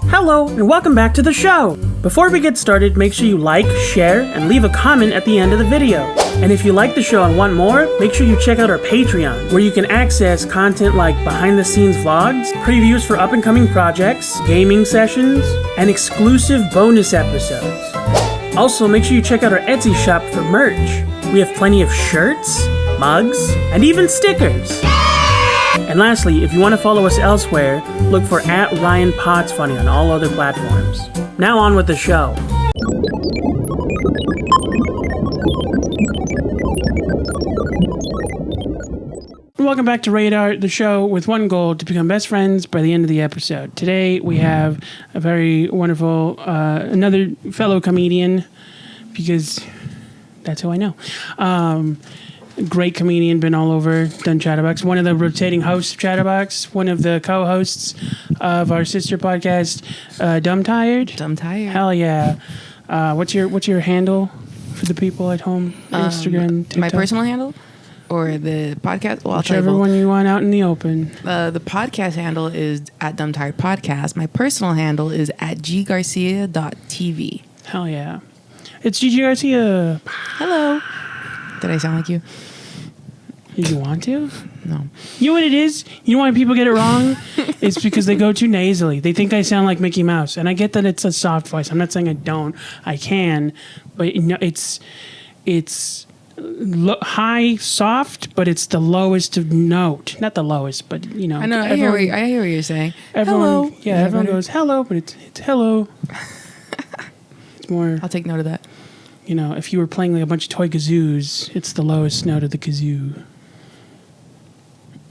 Hello, and welcome back to the show! Before we get started, make sure you like, share, and leave a comment at the end of the video. And if you like the show and want more, make sure you check out our Patreon, where you can access content like behind-the-scenes vlogs, previews for up-and-coming projects, gaming sessions, and exclusive bonus episodes. Also, make sure you check out our Etsy shop for merch. We have plenty of shirts, mugs, and even stickers. And lastly, if you want to follow us elsewhere, look for @RyanPotsFunny on all other platforms. Now on with the show. Welcome back to Reydar, the show with one goal: to become best friends by the end of the episode. Today we have a very wonderful, another fellow comedian, because that's who I know. Great comedian, been all over, done Chatterbox. One of the rotating hosts of Chatterbox. One of the co-hosts of our sister podcast, Dumb Tired. Dumb Tired. Hell yeah! What's your handle for the people at home? Instagram, TikTok? My personal handle or the podcast? Well, Whichever one you want out in the open. The podcast handle is @Dumb Tired Podcast. My personal handle is @ggarcia.tv. Hell yeah! It's Gigi Garcia. Hello. Did I sound like you? Did you want to? No. You know what it is? You know why people get it wrong? It's because they go too nasally. They think I sound like Mickey Mouse. And I get that it's a soft voice. I'm not saying I don't. I can. But it's high, soft, but it's the lowest of note. Not the lowest, but, you know. I know. I hear what you're saying. Everyone, hello. Yeah, everyone goes, hello, but it's hello. It's more. I'll take note of that. You know, if you were playing like a bunch of toy kazoos, it's the lowest note of the kazoo.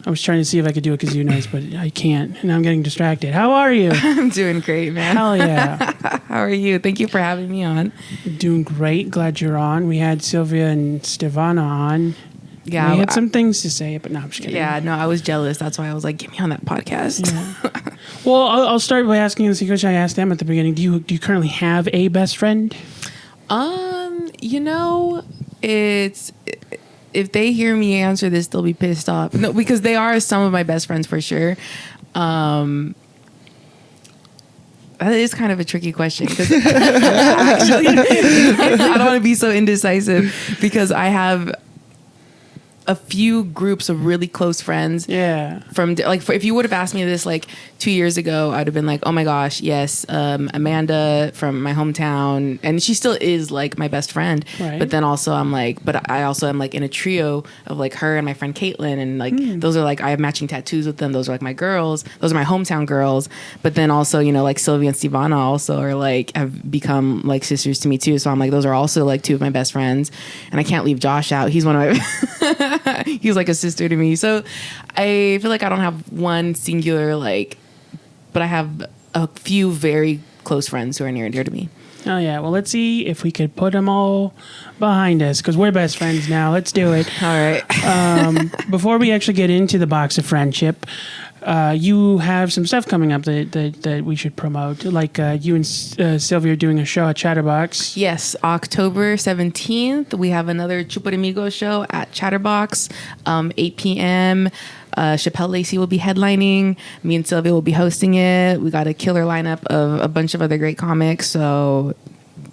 I was trying to see if I could do a kazoo noise, but I can't. And I'm getting distracted. How are you? I'm doing great, man. Hell yeah. How are you? Thank you for having me on. Doing great. Glad you're on. We had Sylvia and Stevana on. Yeah. We had some things to say, but no, I'm just kidding. Yeah, no, I was jealous. That's why I was like, get me on that podcast. Yeah. Well, I'll start by asking you the question I asked them at the beginning. Do you currently have a best friend? You know, it's if they hear me answer this, they'll be pissed off. No, because they are some of my best friends for sure. That is kind of a tricky question because actually, I don't want to be so indecisive because I have a few groups of really close friends. Yeah. From like, if you would have asked me this like 2 years ago, I'd have been like, oh my gosh, yes, Amanda from my hometown, and she still is like my best friend. Right. But then also I'm like, but I also am like in a trio of like her and my friend Caitlin, and like those are like I have matching tattoos with them. Those are like my girls. Those are my hometown girls. But then also, you know, like Sylvia and Stevana also are like have become like sisters to me too. So I'm like, those are also like two of my best friends, and I can't leave Josh out. He's one of my he's like a sister to me. So I feel like I don't have one singular like, but I have a few very close friends who are near and dear to me. Oh yeah. Well, let's see if we could put them all behind us because we're best friends now. Let's do it. All right. Before we actually get into the box of friendship, you have some stuff coming up that we should promote. Like you and Sylvia are doing a show at Chatterbox. Yes, October 17th, we have another Chupa Amigos show at Chatterbox, 8 p.m. Chappelle Lacey will be headlining. Me and Sylvia will be hosting it. We got a killer lineup of a bunch of other great comics, so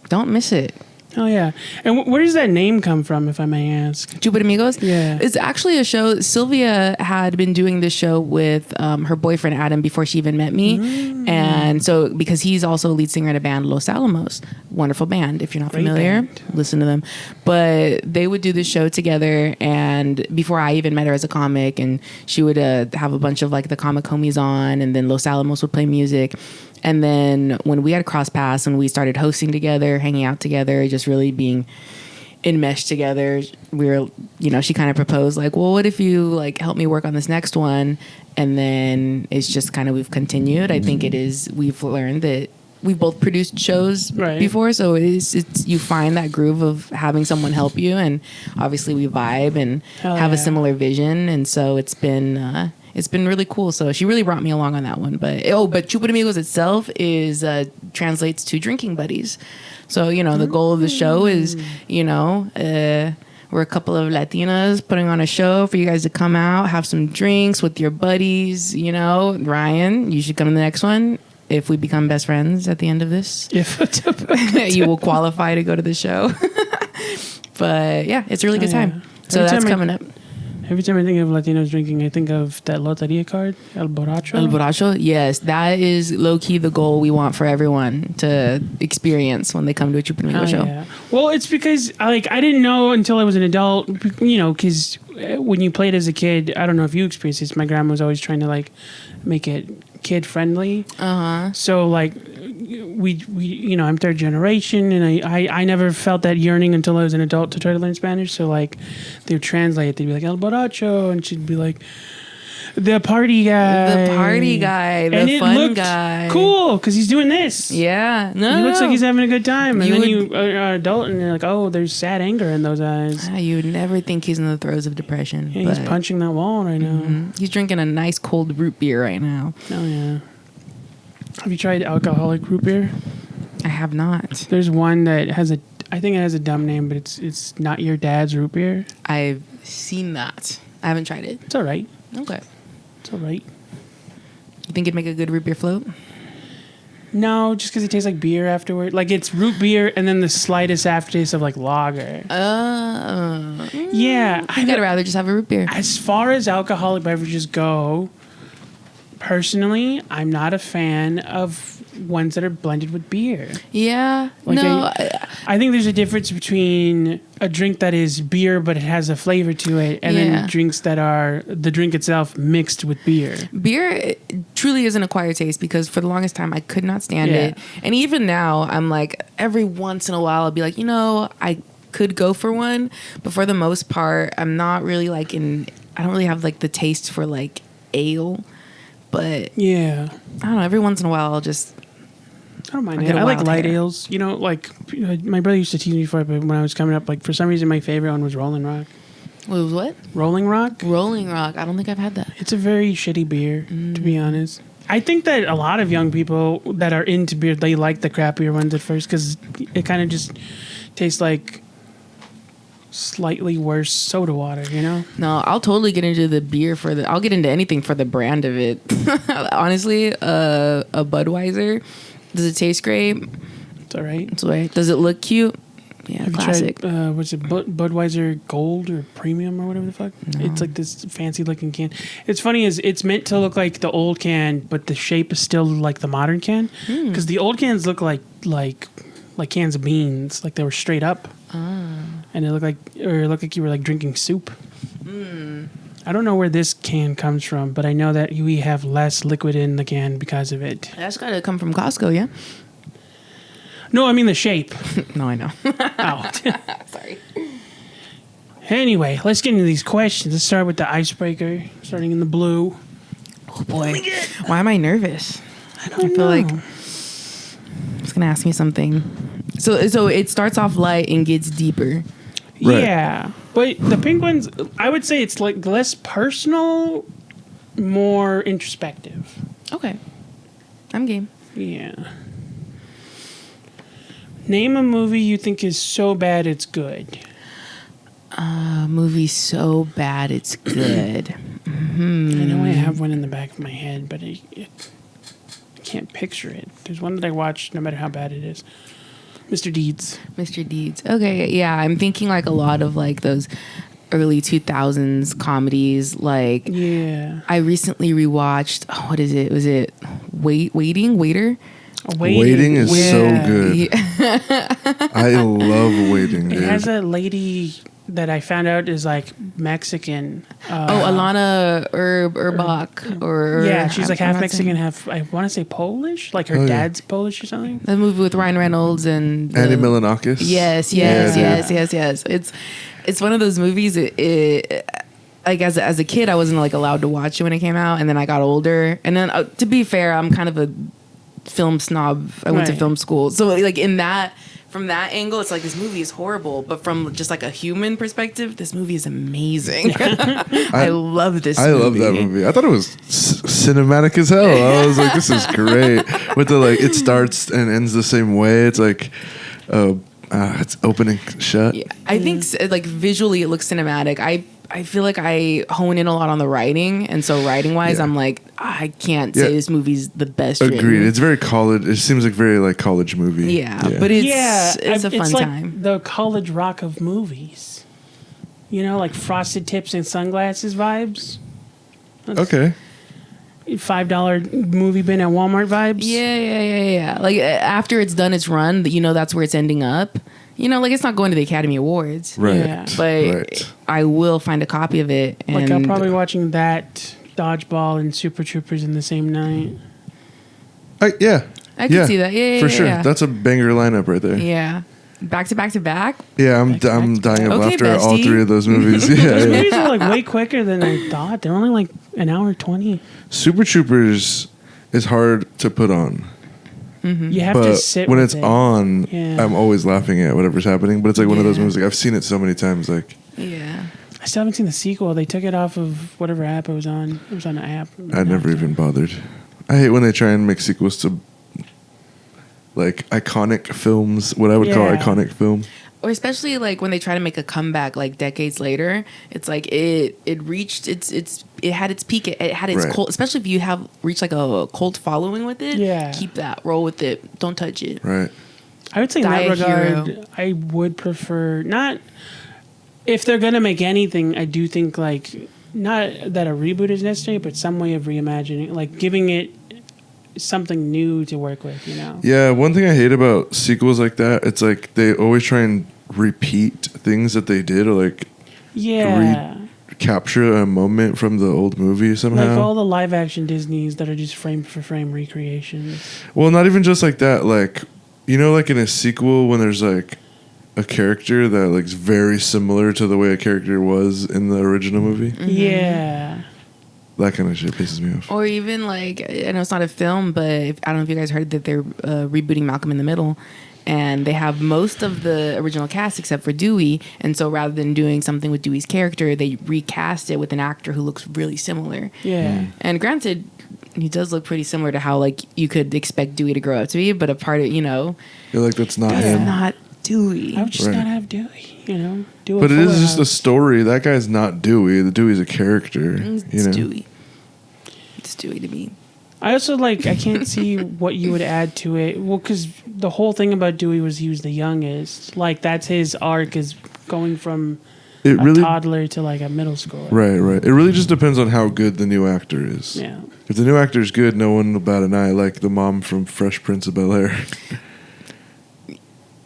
don't miss it. Oh yeah. And where does that name come from, if I may ask? Chupa Amigos? Yeah. It's actually a show. Sylvia had been doing this show with her boyfriend Adam before she even met me. And so because he's also a lead singer in a band, Los Alamos. Wonderful band. If you're not familiar, listen to them. But they would do this show together, and before I even met her as a comic, and she would have a bunch of like the comic homies on, and then Los Alamos would play music. And then when we had cross paths and we started hosting together, hanging out together, just really being enmeshed together, we were, you know, she kind of proposed like, well, what if you like help me work on this next one? And then it's just kind of, we've continued. I think it is, we've learned that we've both produced shows before. So it's you find that groove of having someone help you. And obviously we vibe and have a similar vision. And so it's been really cool. So she really brought me along on that one. But Chupa Amigos itself is translates to drinking buddies. So, you know, the goal of the show is, you know, we're a couple of Latinas putting on a show for you guys to come out, have some drinks with your buddies. You know, Ryan, you should come to the next one. if we become best friends at the end of this, you will qualify to go to the show. But yeah, it's a really good time. So that's coming up. Every time I think of Latinos drinking, I think of that Loteria card, El Borracho. El Borracho, yes. That is low-key the goal we want for everyone to experience when they come to a Chupamingo show. Yeah. Well, it's because, I didn't know until I was an adult, because when you played as a kid, I don't know if you experienced this, my grandma was always trying to, make it kid-friendly. Uh-huh. So, we I'm third generation, and I never felt that yearning until I was an adult to try to learn Spanish. So they would translate it. They'd be like El Borracho, and she'd be like the party guy, the fun guy. Cool, because he's doing this. Yeah, he looks like he's having a good time, and then you are an adult, and you're like, oh, there's sad anger in those eyes. You would never think he's in the throes of depression. Yeah, he's punching that wall right now. Mm-hmm. He's drinking a nice cold root beer right now. Oh yeah. Have you tried alcoholic root beer? I have not. There's one that I think it has a dumb name, but it's not your dad's root beer. I've seen that. I haven't tried it. It's all right. Okay. It's all right. You think it'd make a good root beer float? No, just because it tastes like beer afterward. It's root beer and then the slightest aftertaste of lager. Yeah. I think I'd rather just have a root beer. As far as alcoholic beverages go, personally, I'm not a fan of ones that are blended with beer. Yeah. I think there's a difference between a drink that is beer but it has a flavor to it, and then drinks that are the drink itself mixed with beer. Beer truly is an acquired taste, because for the longest time I could not stand it. And even now I'm every once in a while I'll be I could go for one, but for the most part I'm not really I don't really have the taste for ale. But I don't know, every once in a while I don't mind it. I like light ales. My brother used to tease me for it, but when I was coming up, for some reason my favorite one was Rolling Rock. What was what? Rolling Rock? Rolling Rock. I don't think I've had that. It's a very shitty beer, to be honest. I think that a lot of young people that are into beer, they like the crappier ones at first because it kind of just tastes like slightly worse soda water, No, I'll totally get into the beer I'll get into anything for the brand of it. Honestly, a Budweiser, does it taste great? It's all right. It's all right. Does it look cute? Yeah, have classic. You tried, what's it, Budweiser Gold or Premium or whatever the fuck? No. It's this fancy looking can. It's funny, it's meant to look like the old can, but the shape is still like the modern can, because the old cans look like cans of beans, they were straight up. And it looked like you were drinking soup. I don't know where this can comes from, but I know that we have less liquid in the can because of it. That's got to come from Costco, yeah? No, I mean the shape. No, I know. Oh. Sorry. Anyway, let's get into these questions. Let's start with the icebreaker, starting in the blue. Oh, boy. Why am I nervous? I feel know. It's going to ask me something. So it starts off light and gets deeper. Right. Yeah. But the pink ones, I would say it's less personal, more introspective. Okay. I'm game. Yeah. Name a movie you think is so bad it's good. Movie so bad it's good. I know I have one in the back of my head, but I can't picture it. There's one that I watch no matter how bad it is. Mr. Deeds. Mr. Deeds. Okay, yeah. I'm thinking a lot of those early 2000s comedies. Yeah. I recently rewatched, what is it? Was it Waiting? Waiter? Waiting is so good. Yeah. I love Waiting. It has a lady that I found out is Mexican. Alana Urbach. Yeah, she's half Mexican, half, I want to say Polish. Her dad's Polish or something. The movie with Ryan Reynolds and Andy Milonakis. Yes. It's one of those movies. As a kid, I wasn't allowed to watch it when it came out, and then I got older. And then to be fair, I'm kind of a film snob. I went to film school, so in that. From that angle, it's this movie is horrible, but from just a human perspective, this movie is amazing. I love this movie. I love that movie. I thought it was cinematic as hell. I was like, this is great. With the it starts and ends the same way. It's it's opening shut. Yeah. I think visually it looks cinematic. I feel like I hone in a lot on the writing, and so writing wise, I'm like, I can't say this movie's the best. Agreed. Written. It's very college. It seems like very like college movie. Yeah, but it's a fun it's like time. the college rock of movies. You know, like Frosted Tips and Sunglasses vibes. Okay. $5 movie bin at Walmart vibes. Yeah. Like after it's done its run, you know that's where it's ending up. You know, like it's not going to the Academy Awards. Right. Yeah. But I will find a copy of it. And Like I'm probably watching that, Dodgeball, and Super Troopers in the same night. I can see that. Yeah, for sure. Yeah. That's a banger lineup right there. Yeah. Back to back to back. Yeah, I'm dying of laughter at all three of those movies. Those movies are like way quicker than I thought. They're only like an hour 20. Super Troopers is hard to put on. You have But to sit when with it's it. on, Yeah. I'm always laughing at whatever's happening. But it's like one of those Yeah. movies. Like I've seen it so many times. Like Yeah. I still haven't seen the sequel. They took it off of whatever app it was on. It was on an app. I never even bothered. I hate when they try and make sequels to like iconic films. What I would call Yeah. iconic film. Or especially like when they try to make a comeback like decades later, it's like it reached it had its peak, it had its Right. cult, especially if you have reached like a cult following with it. Yeah. Keep that, roll with it, don't touch it. Right. I would say in Die that a hero. regard, I would prefer not. If they're gonna make anything, I do think like not that a reboot is necessary, but some way of reimagining, like giving it something new to work with. You know. Yeah, one thing I hate about sequels like that, it's like they always try and repeat things that they did, or like Yeah. capture a moment from the old movie somehow. Like all the live action Disneys that are just frame for frame recreations. Well, not even just like that. Like, you know, like in a sequel when there's like a character that like is very similar to the way a character was in the original movie. Yeah. That kind of shit pisses me off. Or even like, I know it's not a film, but I don't know if you guys heard that they're rebooting Malcolm in the Middle. And they have most of the original cast except for Dewey. And so rather than doing something with Dewey's character, they recast it with an actor who looks really similar. Yeah. And granted, he does look pretty similar to how like you could expect Dewey to grow up to be, but a part of, you know, You're like, that's not that's him. not Dewey. I would just Right. not have Dewey, you know? Do But it Fuller is just a House. story. That guy's not Dewey. The Dewey's a character. It's You know? Dewey. It's Dewey to me. I also like, I can't see what you would add to it. Well, because the whole thing about Dewey was he was the youngest. Like, that's his arc, is going from It a really, toddler to like a middle schooler. right. It really just depends on how good the new actor is. Yeah. If the new actor's good, no one will bat an eye. Like the mom from Fresh Prince of Bel Air.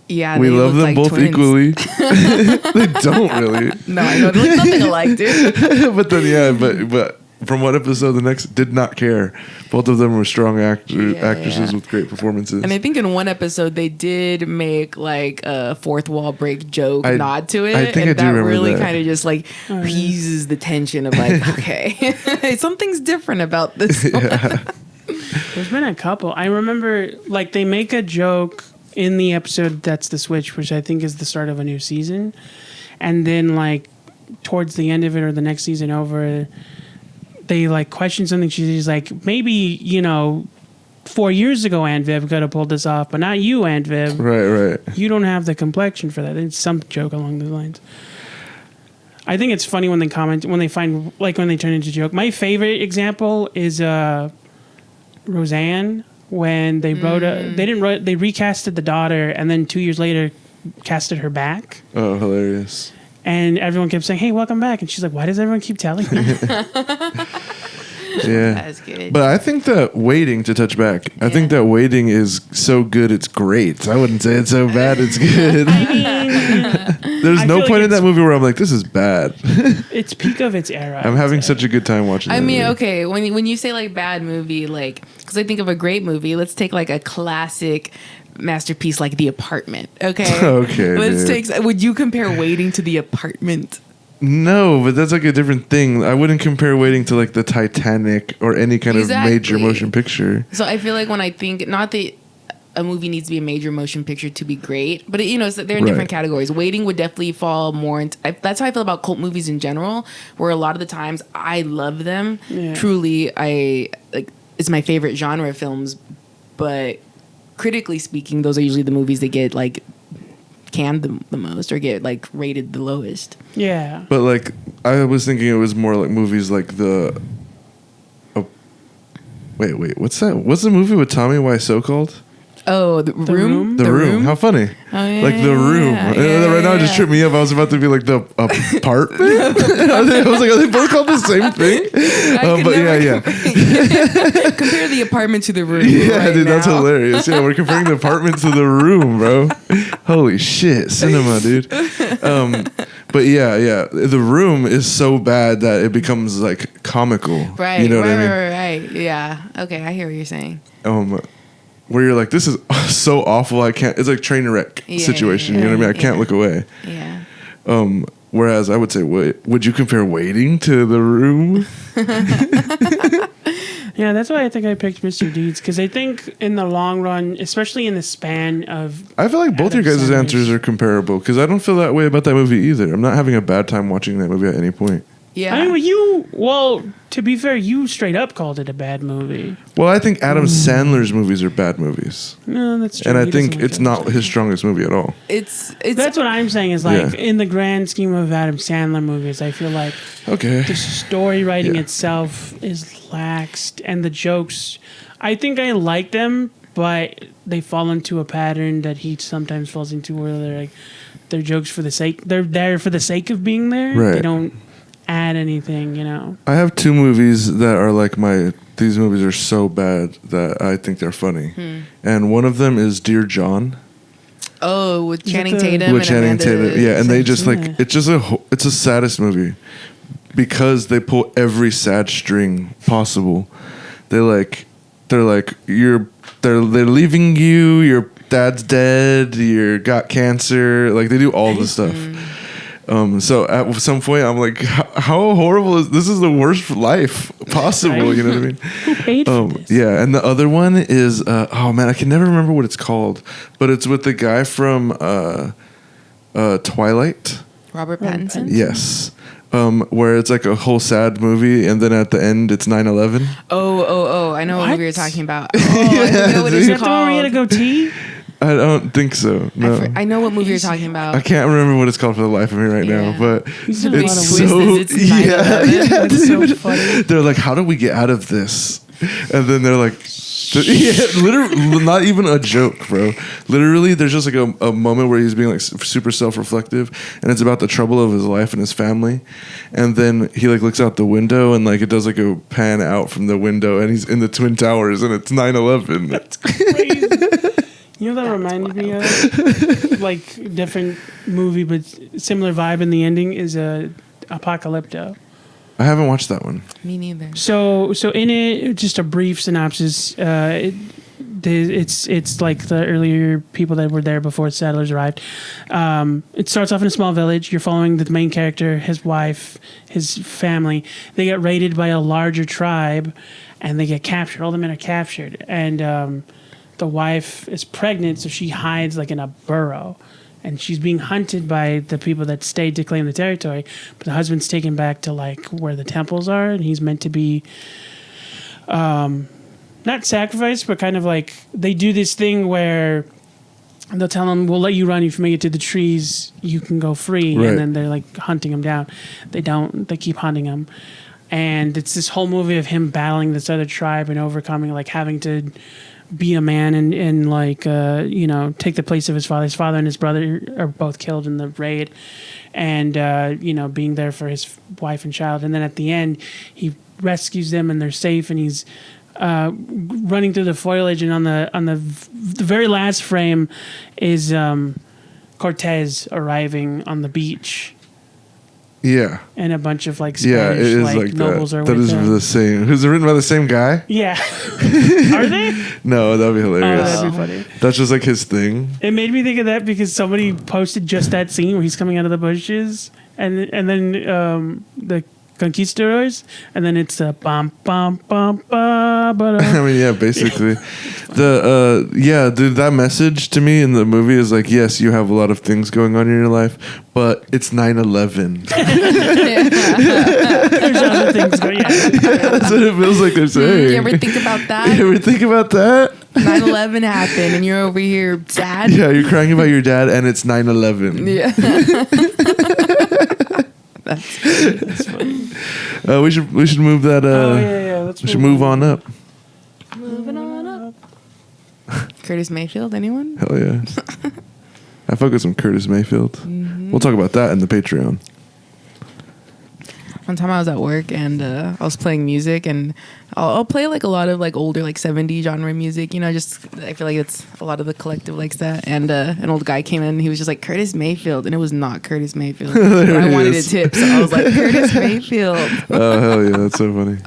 Yeah, We they love look them like both twins. equally. They don't really. No, I know. They look nothing alike, dude. But then, yeah, but from one episode to the next, did not care. Both of them were strong actresses yeah. with great performances. And I think in one episode they did make like a fourth wall break joke nod to it. I think and I do that remember really that. kind of just like eases the tension of like, okay, something's different about this one. There's been a couple. I remember, like, they make a joke in the episode that's the switch, which I think is the start of a new season. And then, like, towards the end of it or the next season over, they, like, question something. She's like, maybe, you know, 4 years ago Aunt Viv could have pulled this off, but not you, Aunt Viv. Right. You don't have the complexion for that. It's some joke along those lines. I think it's funny when they comment, when they find, like, when they turn into a joke. My favorite example is Roseanne, when they they recasted the daughter, and then 2 years later casted her back. Oh, hilarious. And everyone kept saying, "Hey, welcome back." And she's like, "Why does everyone keep telling me?" Yeah. That's good. But I think that waiting to touch back, I think that waiting is so good it's great. I wouldn't say it's so bad it's good. There's I no feel point like in that movie where I'm like, this is bad. It's peak of its era. I'm having such a good time watching I that mean, movie. okay, when you say like bad movie, like, because I think of a great movie, let's take like a classic masterpiece like The Apartment. Okay. Okay, Let's dude. take. Would you compare Waiting to The Apartment? No, but that's like a different thing. I wouldn't compare waiting to like the Titanic or any kind of major Exactly. motion picture. So I feel like when I think, not that a movie needs to be a major motion picture to be great, but you know, they're in different Right. categories. Waiting would definitely fall more into. That's how I feel about cult movies in general, where a lot of the times I love them. Yeah. Truly, I like. It's my favorite genre of films, but critically speaking, those are usually the movies that get like canned the most or get like rated the lowest. Yeah. But like I was thinking it was more like movies like the. Wait, what's that? What's the movie with Tommy Wiseau called? Oh, the room. The room. How funny! Oh, yeah, like the room. Right now, it just tripped me up. I was about to be like the apartment. I was like, are they both called the same thing? But yeah. Compare the apartment to the room. Yeah, right dude, that's now. hilarious. Yeah, we're comparing the apartment to the room, bro. Holy shit, cinema, dude. But yeah, the room is so bad that it becomes like comical. Right. You know what I mean? Right. Yeah. Okay, I hear what you're saying. Where you're like, this is so awful. I can't. It's like train wreck situation. You know what I mean? I can't look away. Yeah. Whereas I would say, would you compare Waiting to The Room? Yeah, that's why I think I picked Mr. Deeds, because I think in the long run, especially in the span of... I feel like both your guys' answers are comparable, because I don't feel that way about that movie either. I'm not having a bad time watching that movie at any point. Yeah. I mean, to be fair, you straight up called it a bad movie. Well, I think Adam Sandler's movies are bad movies. No, that's true. And I He think doesn't like it's Adam not Sandler. his strongest movie at all. It's That's what I'm saying is like, Yeah. in the grand scheme of Adam Sandler movies, I feel like Okay. the story writing Yeah. itself is laxed, and the jokes, I think I like them, but they fall into a pattern that he sometimes falls into where they're jokes for the sake, they're there for the sake of being there. Right. They don't add anything, you know. I have two movies that are like these movies are so bad that I think they're funny. And one of them is Dear John. Oh, with Is Channing it the- Tatum With and Channing Amanda Tatum. Yeah, and they just like, Yeah. it's a saddest movie because they pull every sad string possible. They're like they're leaving you, your dad's dead, you got cancer, like they do all the stuff. So at some point I'm like, how horrible is this? Is the worst life possible, Right? you know what I mean? Who paid for this? Yeah, and the other one is oh man, I can never remember what it's called, but it's with the guy from Twilight. Robert Pattinson. Yes. Where it's like a whole sad movie, and then at the end it's 9/11. Oh! I know what What? movie you're talking about. Oh, I know what Is it's that the one where he had a called. goatee? I don't think so. No, I know what movie you're talking about. I can't remember what it's called for the life of me right now. Yeah. But He's in a lot it's of so movies. It's 9/11. That's so dude. funny. They're like, how do we get out of this? And then they're like, literally, not even a joke, bro. Literally, there's just like a moment where he's being like super self-reflective, and it's about the trouble of his life and his family. And then he like looks out the window, and like it does like a pan out from the window, and he's in the Twin Towers, and it's 9/11. That's crazy. You know what that reminded me of? Like, different movie, but similar vibe in the ending is Apocalypto. I haven't watched that one. Me neither. So in it, just a brief synopsis. It's like the earlier people that were there before settlers arrived. It starts off in a small village. You're following the main character, his wife, his family. They get raided by a larger tribe, and they get captured. All the men are captured, and the wife is pregnant, so she hides like in a burrow. And she's being hunted by the people that stayed to claim the territory. But the husband's taken back to like where the temples are, and he's meant to be not sacrificed, but kind of like they do this thing where they'll tell him, "We'll let you run if you make it to the trees. You can go free." Right. And then they're like hunting him down. They don't. They keep hunting him, and it's this whole movie of him battling this other tribe and overcoming, like having to be a man and like take the place of his father. His father and his brother are both killed in the raid, and being there for his wife and child. And then at the end, he rescues them and they're safe. And he's running through the foliage. And on the very last frame is Cortez arriving on the beach. Yeah. And a bunch of like Yeah, it Spanish is like nobles that. are That with is them. the same. Who's it written by the same guy? Yeah. Are they? No, that'd be Oh, hilarious. that'd be funny. That's just like his thing. It made me think of that because somebody posted just that scene where he's coming out of the bushes, and then the conquistadors, and then it's a bum bum bum ba ba. I mean, yeah, basically. Dude, that message to me in the movie is like, yes, you have a lot of things going on in your life, but it's 9/11. There's other things going. Yeah. That's what it feels like they're saying. You ever think about that? You ever think about that? 9/11 happened, and you're over here sad. Yeah, you're crying about your dad, and it's 9/11. Yeah. That's funny. We should move that. Let's we should move on up. Moving on up. Curtis Mayfield, anyone? Hell yeah. I fuck with some Curtis Mayfield. We'll talk about that in the Patreon. One time I was at work and I was playing music, and I'll play like a lot of like older like 70s genre music, you know, just I feel like it's a lot of the collective likes that. And an old guy came in and he was just like, Curtis Mayfield, and it was not Curtis Mayfield. But I wanted a tip, so I was like, Curtis Mayfield. Oh hell yeah, that's so funny.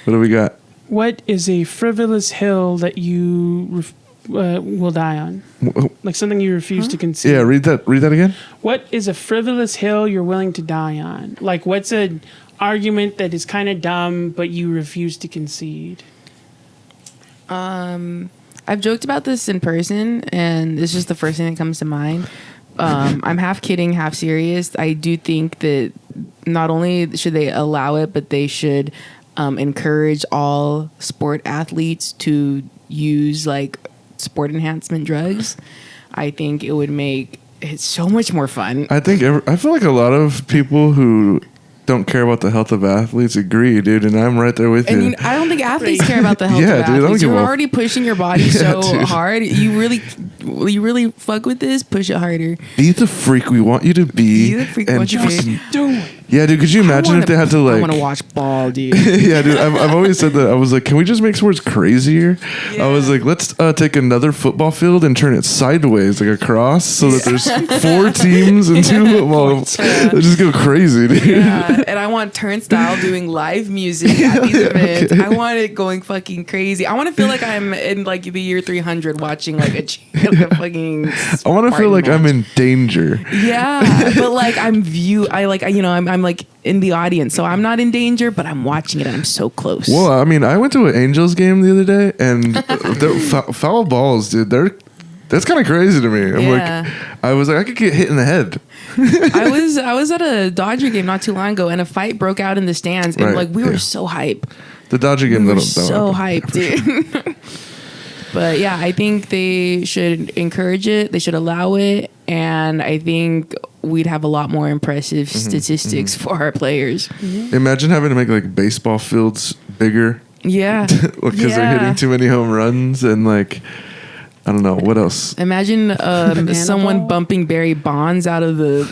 What do we got? What is a frivolous hill that you will die on? Like something you refuse to concede. Yeah, read that again. What is a frivolous hill you're willing to die on? Like, what's an argument that is kind of dumb, but you refuse to concede? I've joked about this in person, and it's just the first thing that comes to mind. I'm half kidding, half serious. I do think that not only should they allow it, but they should encourage all sport athletes to use like sport enhancement drugs. I think it would make it so much more fun. I feel like a lot of people who don't care about the health of athletes agree, dude, and I'm right there with you. I mean, I don't think athletes care about the health Yeah, of dude, I don't athletes. give You're a- already pushing your body so hard. You really fuck with this? Push it harder. Be the freak we want you to be. Be the freak we and want you to be. fucking- Do it. Yeah, dude, could you imagine if they had to I like... want to watch ball, dude. Yeah, dude, I've always said that. I was like, can we just make sports crazier? I was like, let's take another football field and turn it sideways, like across, so that there's 4 teams and 2 football. Let's just go crazy, dude. Yeah, and I want Turnstile doing live music at these events. I want it going fucking crazy. I want to feel like I'm in like the year 300 watching like a fucking. I want to feel like I'm match. in danger. Yeah, but like I'm like in the audience, so I'm not in danger, but I'm watching it and I'm so close. Well, I mean, I went to an Angels game the other day, and foul balls, dude. That's kind of crazy to me. I was like, I could get hit in the head. I was at a Dodger game not too long ago, and a fight broke out in the stands, and like we were so hype. The Dodger game, We were that'll so happen. hyped, dude. But yeah, I think they should encourage it. They should allow it, and I think we'd have a lot more impressive statistics for our players. Imagine having to make like baseball fields bigger Yeah, because they're hitting too many home runs, and like I don't know what else. Imagine someone ball? bumping Barry Bonds out of the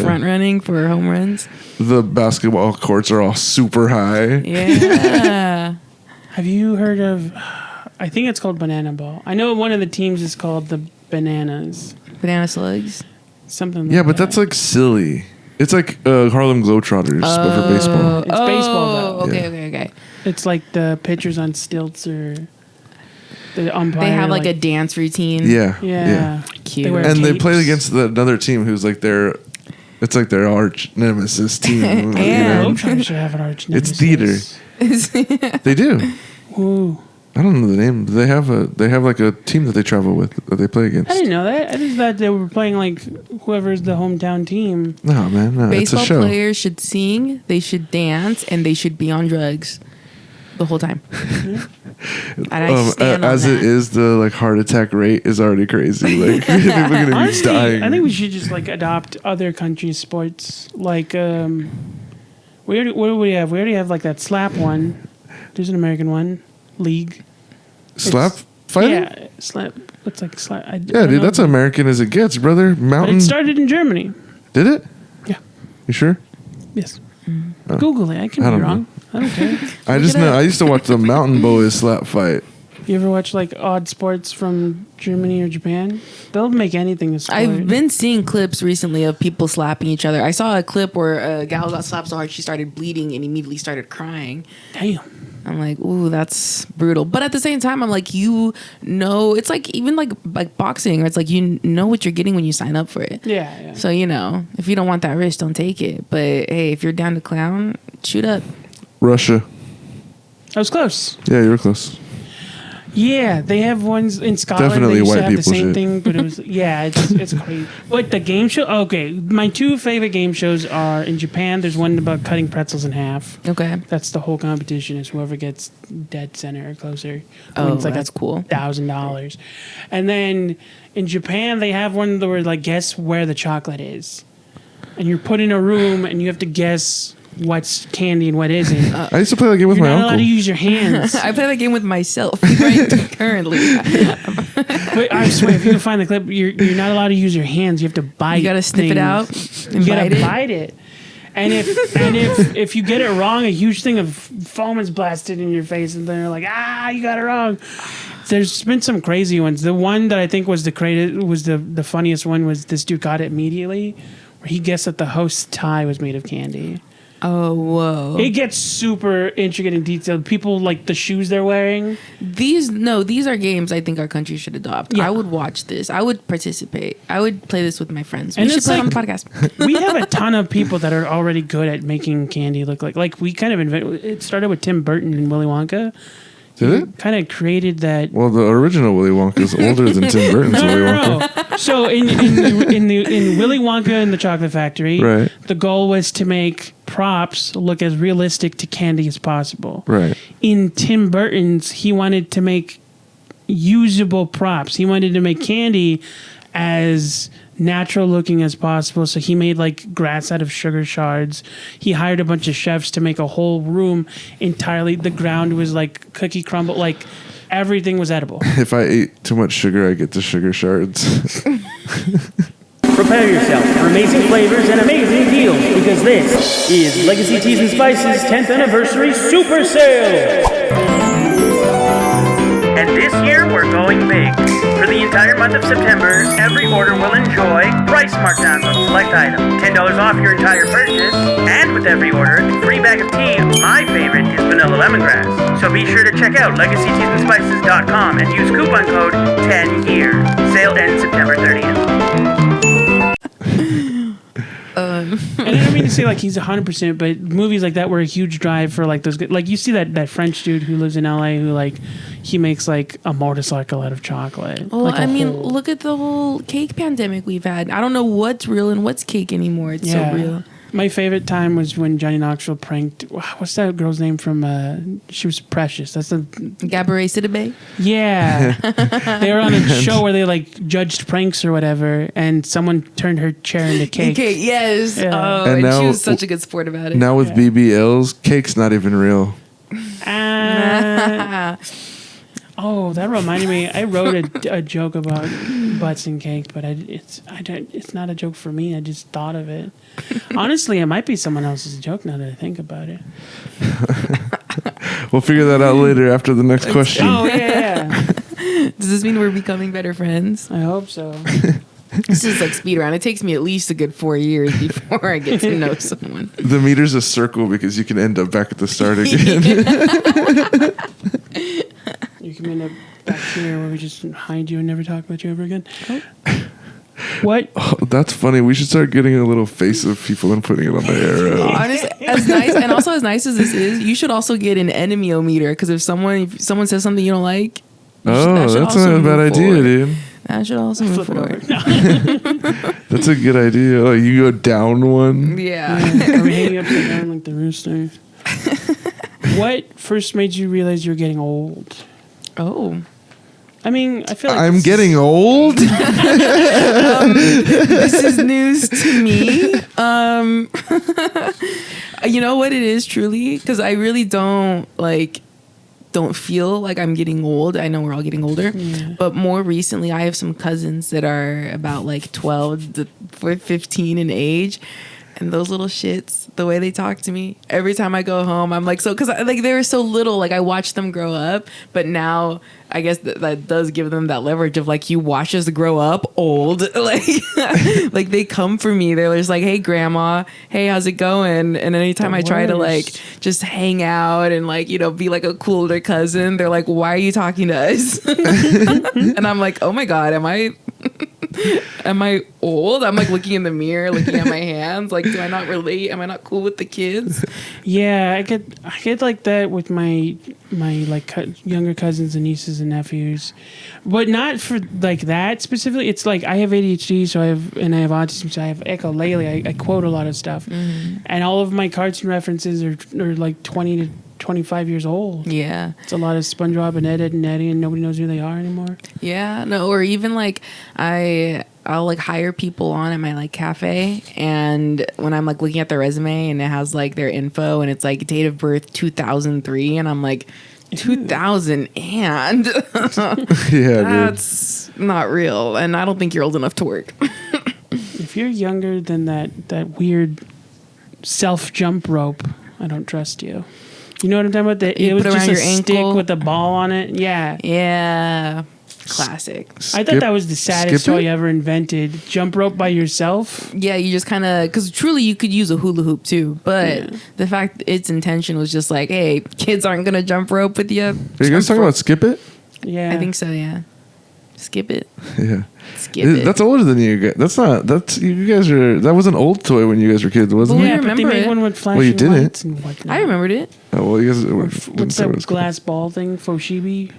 front running for home runs. The basketball courts are all super high. Yeah. Have you heard of? I think it's called Banana Ball. I know one of the teams is called the Bananas. Banana slugs. Something like Yeah, but that. that's like silly. It's like Harlem Globetrotters, but for baseball. It's baseball, though. Okay, Yeah. okay. It's like the pitchers on stilts or the umpire. They have like a dance routine. Yeah, Yeah. Cute. They wear And they capes. play against another team who's like it's like their arch nemesis team. Yeah, you know? Globetrotters should have an arch It's nemesis. theater. They do. Ooh. I don't know the name. They have like a team that they travel with that they play against. I didn't know that. I just thought they were playing like whoever's the hometown team. No, man, no. Baseball it's a show. players should sing, they should dance, and they should be on drugs the whole time. And I stand on as that. it is, the like heart attack rate is already crazy. Like people are gonna be Honestly, dying. I think we should just like adopt other countries' sports. Like, what do we have? We already have like that slap one. There's an American one, league. Slap fighting. Yeah, slap. It's like slap. I Yeah, don't dude, know. that's American as it gets, brother. But Mountain. it started in Germany. Did it? Yeah. You sure? Yes. Google it. I can I be don't wrong. I don't care. I just know. I used to watch the Mountain Boys slap fight. You ever watch like odd sports from Germany or Japan? They'll make anything a sport. I've been seeing clips recently of people slapping each other. I saw a clip where a gal got slapped so hard she started bleeding and immediately started crying. Damn. I'm like, ooh, that's brutal. But at the same time, I'm like, it's like even like boxing, where it's like you know what you're getting when you sign up for it. Yeah. So if you don't want that risk, don't take it. But hey, if you're down to clown, shoot up. Russia. I was close. Yeah, you were close. Yeah, they have ones in Scotland. Definitely They used white to have the people same shit. thing, but it was it's crazy. But the game show. Okay, my 2 favorite game shows are in Japan. There's one about cutting pretzels in half. Okay. That's the whole competition. Is whoever gets dead center or closer. Oh, wins, like that's cool. $1,000. And then in Japan they have one where like guess where the chocolate is. and you're put in a room and you have to guess what's candy and what isn't. I used to play that game with You're my not uncle. allowed to use your hands. I play that game with myself right currently. But I swear, if you can find the clip, you're not allowed to use your hands. You have to bite. You gotta sniff it out and You gotta bite it. bite it. And if you get it wrong, a huge thing of foam is blasted in your face, and they're like, you got it wrong. There's been some crazy ones. The one that I think was the funniest one was this dude got it immediately, where he guessed that the host's tie was made of candy. Oh, whoa. It gets super intricate and detailed. People like the shoes they're wearing. These are games I think our country should adopt. Yeah. I would watch this. I would participate. I would play this with my friends. And We should it's play it on like- the podcast. We have a ton of people that are already good at making candy look like we kind of it started with Tim Burton and Willy Wonka. Did it? Kind of created that. Well, the original Willy Wonka is older than Tim Burton's Willy Wonka. No. So in Willy Wonka and the Chocolate Factory, Right. the goal was to make props look as realistic to candy as possible. Right. In Tim Burton's, he wanted to make usable props. He wanted to make candy as natural looking as possible. So he made like grass out of sugar shards. He hired a bunch of chefs to make a whole room entirely. The ground was like cookie crumble, like everything was edible. If I ate too much sugar, I get the sugar shards. Prepare yourself for amazing flavors and amazing deals, because this is Legacy Teas and Spices 10th Anniversary Super Sale! And this year we're going big. For the entire month of September, every order will enjoy price markdowns on select items, $10 off your entire purchase, and with every order, a free bag of tea. My favorite is vanilla lemongrass. So be sure to check out LegacyTeasandSpices.com and use coupon code 10YEAR. Sale ends September 30th. And I don't mean to say like he's 100%, but movies like that were a huge drive for like those. Like you see that French dude who lives in LA who like he makes like a motorcycle out of chocolate. Well, like I mean, look at the whole cake pandemic we've had. I don't know what's real and what's cake anymore. It's so real. My favorite time was when Johnny Knoxville pranked. What's that girl's name from? She was Precious. That's the Gabourey Sidibe. Yeah. They were on a show where they like judged pranks or whatever, and someone turned her chair into cake. Cake, yes. Yeah. Oh, And and now- she was such a good sport about it. Now with BBLs, cake's not even real. Oh, that reminded me. I wrote a joke about butts and cake, but it's not a joke for me. I just thought of it. Honestly, it might be someone else's joke now that I think about it. We'll figure that out later after the next question. Oh yeah. Does this mean we're becoming better friends? I hope so. This is like speed round. It takes me at least a good 4 years before I get to know someone. The meter's a circle because you can end up back at the start again. You can end up back here where we just hide you and never talk about you ever again. Oh. What? Oh, that's funny. We should start getting a little face of people and putting it on the arrow. Honestly, as nice as this is, you should also get an enemy-o-meter, because if someone says something you don't like, Oh, should that's also not a bad move idea, forward. dude. That should also move Flip it forward. over. That's a good idea. Oh, you go down one. Yeah. Are we hanging upside down like the rooster? What first made you realize you were getting old? Oh. I mean, I feel like I'm getting old. This is news to me. You know what it is, truly? Because I really don't feel like I'm getting old. I know we're all getting older. Yeah. But more recently, I have some cousins that are about like 12 to 15 in age. And those little shits, the way they talk to me, every time I go home, I'm like, because like they were so little, like I watched them grow up, but now I guess that does give them that leverage of like, you watch us grow up old, like they come for me. They're just like, hey grandma, hey, how's it going? And anytime I try to like just hang out and like, you know, be like a cooler cousin, they're like, why are you talking to us? And I'm like, oh my God, am I old? I'm like looking in the mirror, looking at my hands. Like, do I not relate? Am I not cool with the kids? Yeah, I get like that with my like younger cousins and nieces and nephews, but not for like that specifically. It's like I have ADHD, so I have autism, so I have echolalia. I quote a lot of stuff, and all of my cartoon references are like 20 to 25 years old. Yeah. It's a lot of SpongeBob and Ed and Eddie, and nobody knows who they are anymore. Yeah, no, or even like I I'll like hire people on at my like cafe, and when I'm like looking at their resume and it has like their info and it's like date of birth 2003, and I'm like 2000 and Yeah, that's not real, and I don't think you're old enough to work. If you're younger than that weird self jump rope, I don't trust you. You know what I'm talking about? It was put just around a your stick ankle? with a ball on it. Yeah. Yeah, classic. I thought that was the saddest skip it? toy ever invented. Jump rope by yourself. Yeah, you just kind of, because truly you could use a hula hoop too, but the fact its intention was just like, hey, kids aren't gonna jump rope with you. Are you guys talking about Skip It? Yeah. I think so. Yeah, skip it. Yeah. Skip it. That's older than you guys. You guys are, that was an old toy when you guys were kids, wasn't Well, it? Yeah, but they remember made it. one with flashing Well, you didn't. lights and whatnot. I remembered it. Oh, well, you guys What's that glass ball thing? Foshibi?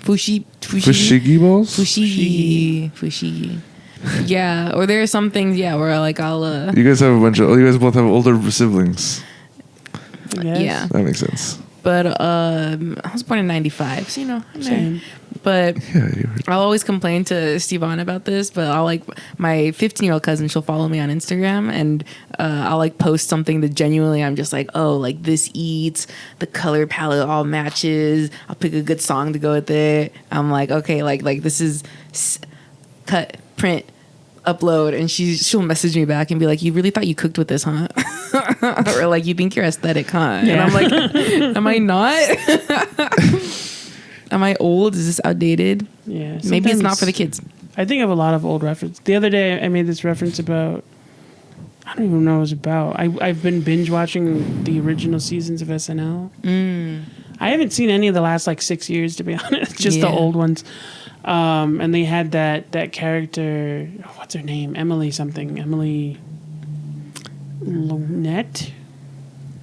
Fushigi balls? Fushigi. Yeah, or there are some things, where like I'll You guys both have older siblings. yeah. That makes sense. But I was born in 95, so I'm there. Same. But Yeah, you were. I'll always complain to Stevan about this, but I'll like my 15-year-old cousin, she'll follow me on Instagram, and I'll like post something that genuinely I'm just like, oh, like this eats, the color palette all matches, I'll pick a good song to go with it. I'm like, okay, like this is cut, print, upload, and she'll message me back and be like, you really thought you cooked with this, huh? Or like, you think you're aesthetic, huh? Yeah. And I'm like, am I not? Am I old? Is this outdated? Yeah. Maybe it's not sometimes- for the kids. I think of a lot of old references. The other day, I made this reference about. I don't even know what it was about. I've been binge watching the original seasons of SNL. I haven't seen any of the last like 6 years, to be honest. Just the Yeah. old ones. And they had that character. What's her name? Emily something. Emily Lonette.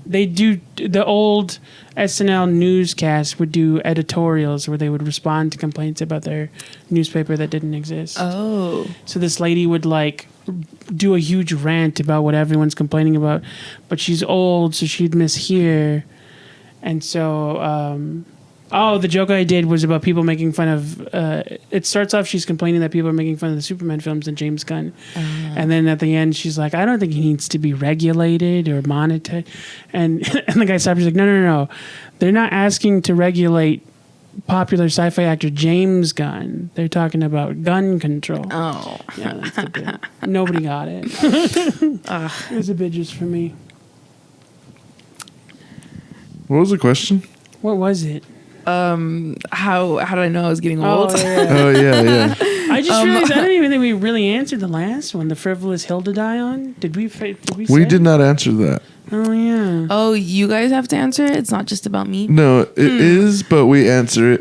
They do the old SNL newscast would do editorials where they would respond to complaints about their newspaper that didn't exist. Oh. So this lady would like do a huge rant about what everyone's complaining about, but she's old, so she'd mishear. And so, the joke I did was about people making fun of. It starts off she's complaining that people are making fun of the Superman films and James Gunn, and then at the end she's like, "I don't think he needs to be regulated or monetized." And the guy stops. He's like, "No, they're not asking to regulate popular sci-fi actor James Gunn. They're talking about gun control." Oh. Yeah, that's the bit. Nobody got it. It was a bit just for me. What was the question? What was it? How did I know I was getting old? Yeah. Oh, yeah. I just realized I don't even think we really answered the last one. The frivolous hill to die on. Did we? We say did not answer that. Oh yeah. Oh, you guys have to answer it? It's not just about me? No, it is, but we answer it.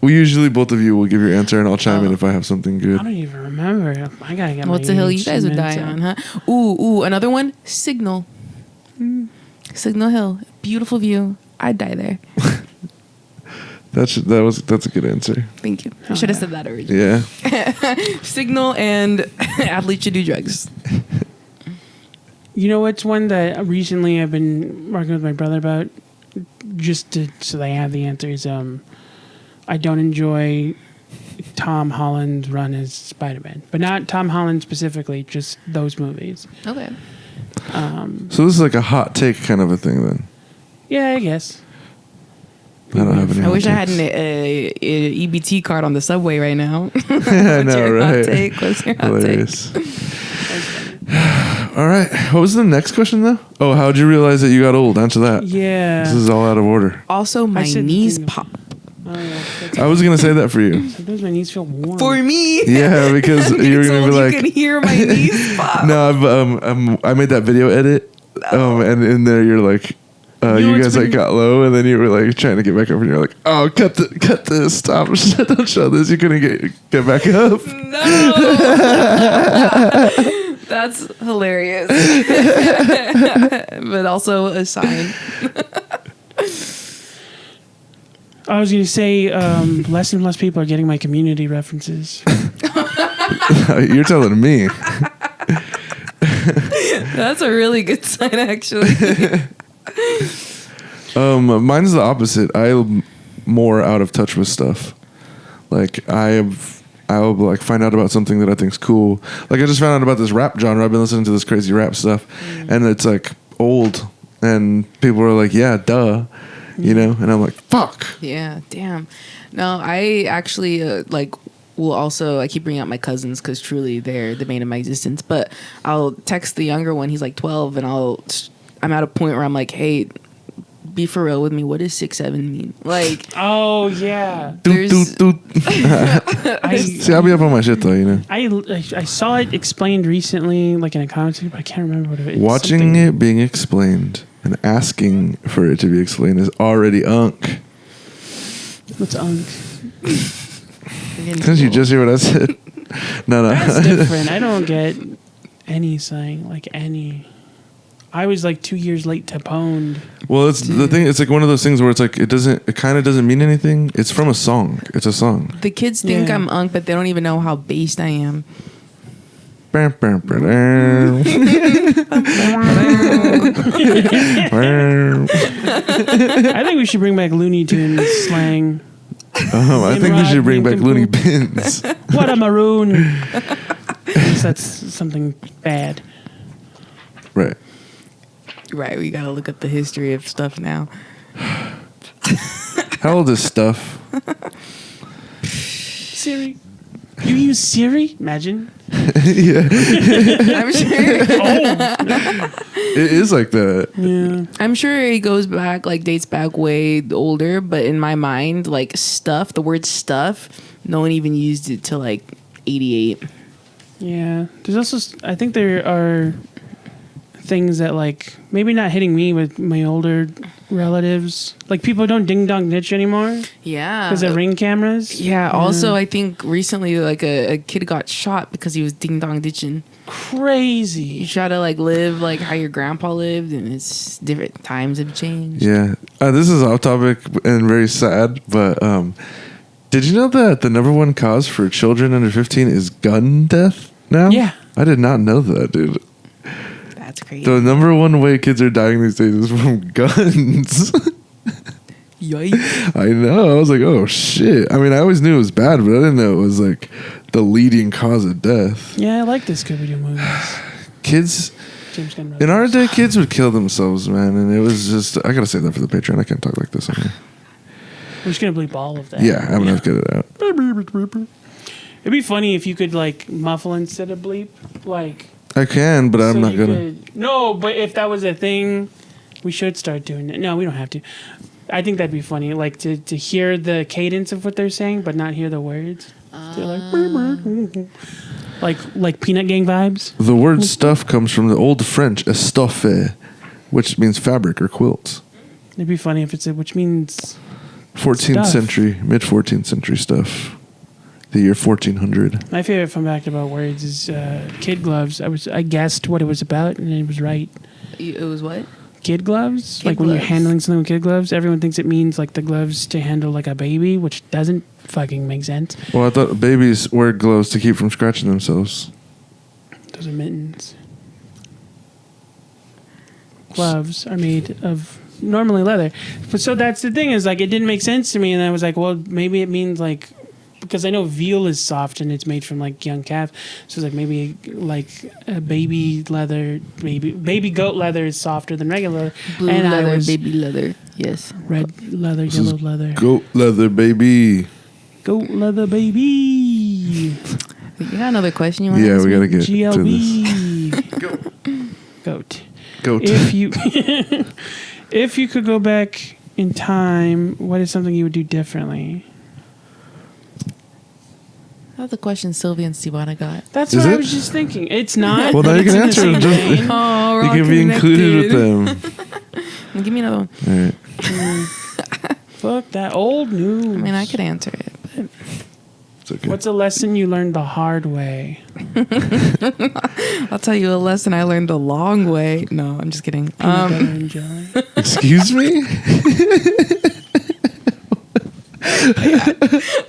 We usually, both of you will give your answer, and I'll chime in if I have something good. I don't even remember. I gotta get. What's my the hill you guys would die instruments on, huh? Ooh, another one? Signal. Signal Hill. Beautiful view. I'd die there. That's a good answer. Thank you. I should have said that originally. Yeah. Signal and athletes should do drugs. You know what's one that recently I've been working with my brother about, so they have the answer is I don't enjoy Tom Holland's run as Spider-Man, but not Tom Holland specifically, just those movies. Okay. So this is like a hot take kind of a thing then. Yeah, I guess. I don't have any. I hot wish I had takes. an EBT card on the subway right now. I know, right? What's your hot Hilarious. All right. What was the next question though? Oh, how'd you realize that you got old? Answer that. Yeah. This is all out of order. Also, my said knees the- pop. Oh, yeah. That's, I was gonna say that for you. sometimes my knees feel warm. For me? Yeah, because you were gonna be You like, can hear my knees pop. no, I made that video edit, and in there you're like, know you what's guys like been- got low, and then you were like trying to get back up, and you're like, oh, cut this, stop, don't show this, you couldn't get back up. No. That's hilarious. But also a sign. I was going to say less and less people are getting my community references. You're telling me. That's a really good sign, actually. Mine's the opposite. I'm more out of touch with stuff. Like I'll like find out about something that I think's cool. Like I just found out about this rap genre. I've been listening to this crazy rap stuff, and it's like old, and people are like, "Yeah, duh," you know, and I'm like, "Fuck." Yeah, damn. No, I actually I keep bringing up my cousins because truly they're the bane of my existence. But I'll text the younger one. He's like 12, and I'm at a point where I'm like, "Hey, be for real with me. What does 6'7" mean?" Like, oh yeah. Doot, doot, doot. See, I'll be up on my shit though, you know. I saw it explained recently, like in a commentary, but I can't remember what it is. Watching it being explained and asking for it to be explained is already unk. What's unk? Because you just hear what I said. No. That's different. I don't get any slang, like any. I was like 2 years late to pwned. Well, it's the thing. It's like one of those things where it's like it kind of doesn't mean anything. It's from a song. It's a song. The kids think I'm unk, but they don't even know how based I am. I think we should bring back Looney Tunes slang. I think we should bring back Looney Bins. What a maroon. That's something bad. Right. Right, we gotta look up the history of stuff now. How old is stuff? Siri. You use Siri? Imagine. Yeah. I'm sure. It is like that. Yeah. I'm sure it goes back, like dates back way older, but in my mind, like stuff, the word stuff, no one even used it till like 88. Yeah. There's also, I think there are things that like maybe not hitting me with my older relatives, like people don't ding dong ditch anymore Yeah, because of Ring cameras. Yeah, also I think recently like a kid got shot because he was ding dong ditching. Crazy. You try to like live like how your grandpa lived, and it's different. Times have changed. Yeah. This is off topic and very sad, but did you know that the number one cause for children under 15 is gun death now? Yeah. I did not know that, dude. That's crazy. The number one way kids are dying these days is from guns. Yikes. I know. I was like, oh shit. I mean, I always knew it was bad, but I didn't know it was like the leading cause of death. Yeah, I like the Scooby-Doo movies. Kids, James Gunn in our day, kids would kill themselves, man. And it was just, I gotta save that for the Patreon. I can't talk like this on here. We're just gonna bleep all of that. Yeah, I'm gonna have to get it out. It'd be funny if you could like muffle instead of bleep. Like I can, but I'm so not you gonna. could- no, but if that was a thing, we should start doing it. No, we don't have to. I think that'd be funny, like to hear the cadence of what they're saying, but not hear the words. They're like Peanut Gang vibes. The word stuff comes from the old French estoffe, which means fabric or quilts. It'd be funny if it's which means 14th Stuff. century, mid 14th century stuff. The year 1400. my favorite fun fact about words is kid gloves. I guessed what it was about, and it was right. It was what? Kid gloves, Kid like when you're gloves. handling something with kid gloves, everyone thinks it means like the gloves to handle like a baby, which doesn't fucking make sense. Well, I thought babies wear gloves to keep from scratching themselves. Those are mittens. Gloves are made of normally leather, but so that's the thing is like it didn't make sense to me, and I was like, well, maybe it means like. Because I know veal is soft and it's made from like young calf, so it's like maybe like a baby leather, baby goat leather is softer than regular. Blue and leather, I was baby leather. Yes. red leather, This yellow is leather, Goat leather, baby. goat leather, baby. You got another question you want to Yeah, ask we me? gotta get to this. GLB. Goat. Goat. If you could go back in time, what is something you would do differently? That's the question Sylvia and Stevana got. That's Is what I it? was just thinking. It's not. Well, now you It's can in the answer same it. Just, vein. Oh, you can be included with them. Give me another one. All right. Fuck that old news. I mean, I could answer it. But It's okay. What's a lesson you learned the hard way? I'll tell you a lesson I learned the long way. No, I'm just kidding. Peanut butter and jelly. Excuse me?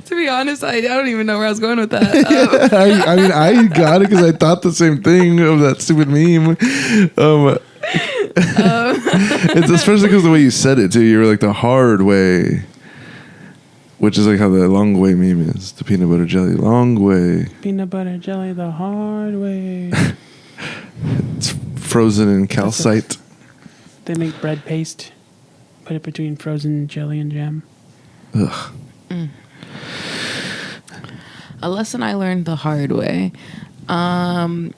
To be honest, I don't even know where I was going with that. I mean, I got it because I thought the same thing of that stupid meme. It's especially because the way you said it too. You were like the hard way. which is like how the long way meme is. The peanut butter jelly, long way. Peanut butter jelly the hard way. It's frozen in calcite. They make bread paste. Put it between frozen jelly and jam. Ugh. A lesson I learned the hard way. I've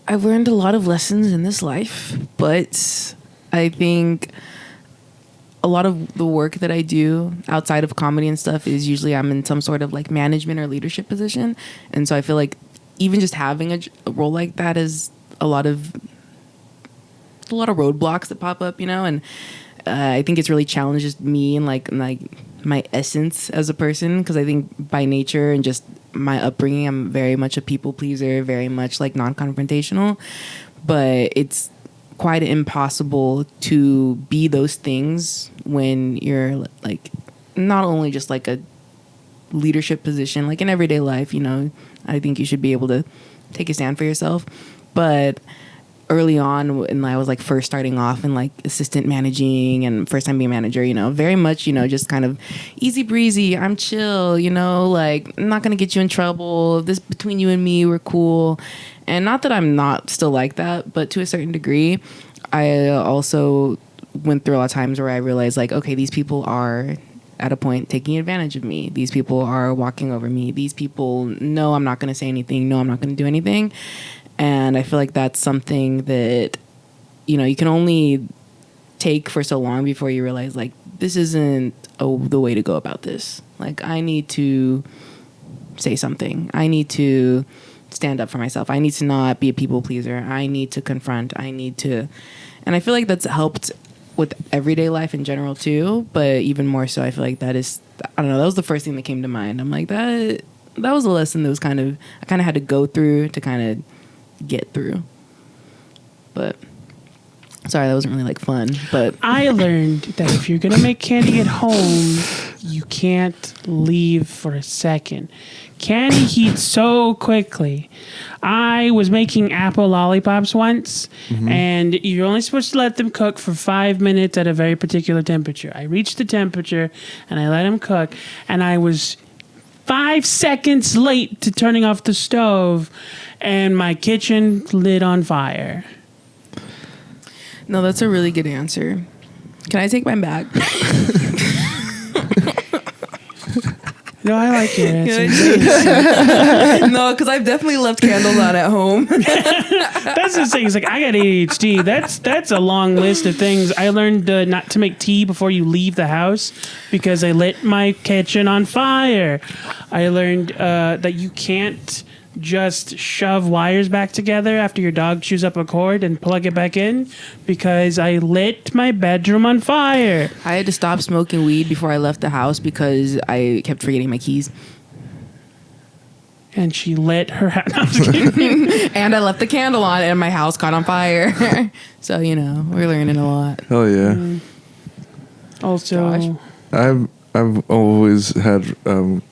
learned a lot of lessons in this life, but I think a lot of the work that I do outside of comedy and stuff is usually I'm in some sort of like management or leadership position. And so I feel like even just having a role like that is a lot of roadblocks that pop up, and I think it's really challenges me and like my essence as a person, because I think by nature and just my upbringing, I'm very much a people pleaser, very much like non-confrontational, but it's quite impossible to be those things when you're like not only just like a leadership position, like in everyday life, I think you should be able to take a stand for yourself. But early on, when I was like first starting off and like assistant managing and first time being a manager, very much, just kind of easy breezy. I'm chill, like I'm not going to get you in trouble. This between you and me, we're cool. And not that I'm not still like that, but to a certain degree, I also went through a lot of times where I realized like, okay, these people are at a point taking advantage of me. These people are walking over me. These people know I'm not going to say anything. No, I'm not going to do anything. And I feel like that's something that, you can only take for so long before you realize, like, this isn't the way to go about this. Like, I need to say something. I need to stand up for myself. I need to not be a people pleaser. I need to confront. And I feel like that's helped with everyday life in general, too. But even more so, I feel like that was the first thing that came to mind. I'm like, that was a lesson that was I kind of had to go through to kind of get through. But sorry, that wasn't really like fun, but I learned that if you're gonna make candy at home, you can't leave for a second. Candy heats so quickly. I was making apple lollipops once, and you're only supposed to let them cook for 5 minutes at a very particular temperature. I reached the temperature and I let them cook, and I was 5 seconds late to turning off the stove, and my kitchen lit on fire. no, that's a really good answer. Can I take mine back? No, I like your answer. No, because I've definitely left candles on at home. That's the thing. It's like, I got ADHD. That's a long list of things. I learned not to make tea before you leave the house because I lit my kitchen on fire. I learned that you can't just shove wires back together after your dog chews up a cord and plug it back in because I lit my bedroom on fire. I had to stop smoking weed before I left the house because I kept forgetting my keys. And she lit her house. No, I'm just kidding. And I left the candle on and my house caught on fire. So, we're learning a lot. Hell yeah. Also, I've always had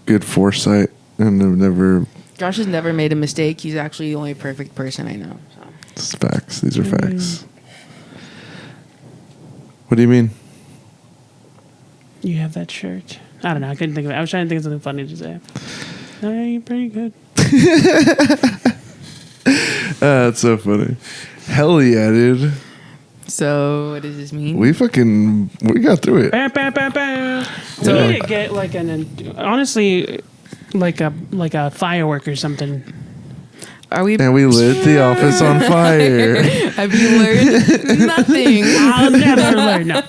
good foresight, and I've never. Josh has never made a mistake. He's actually the only perfect person I know. So. It's facts. These are facts. What do you mean? you have that shirt. I don't know. I couldn't think of it. I was trying to think of something funny to say. No, you're pretty good. That's so funny. Hell yeah, dude. So what does this mean? We got through it. Bam, bam, bam, bam. So- We need to get like honestly, like a firework or something. Are we? And we lit the office on fire. Have you learned nothing? I'll never learn. No.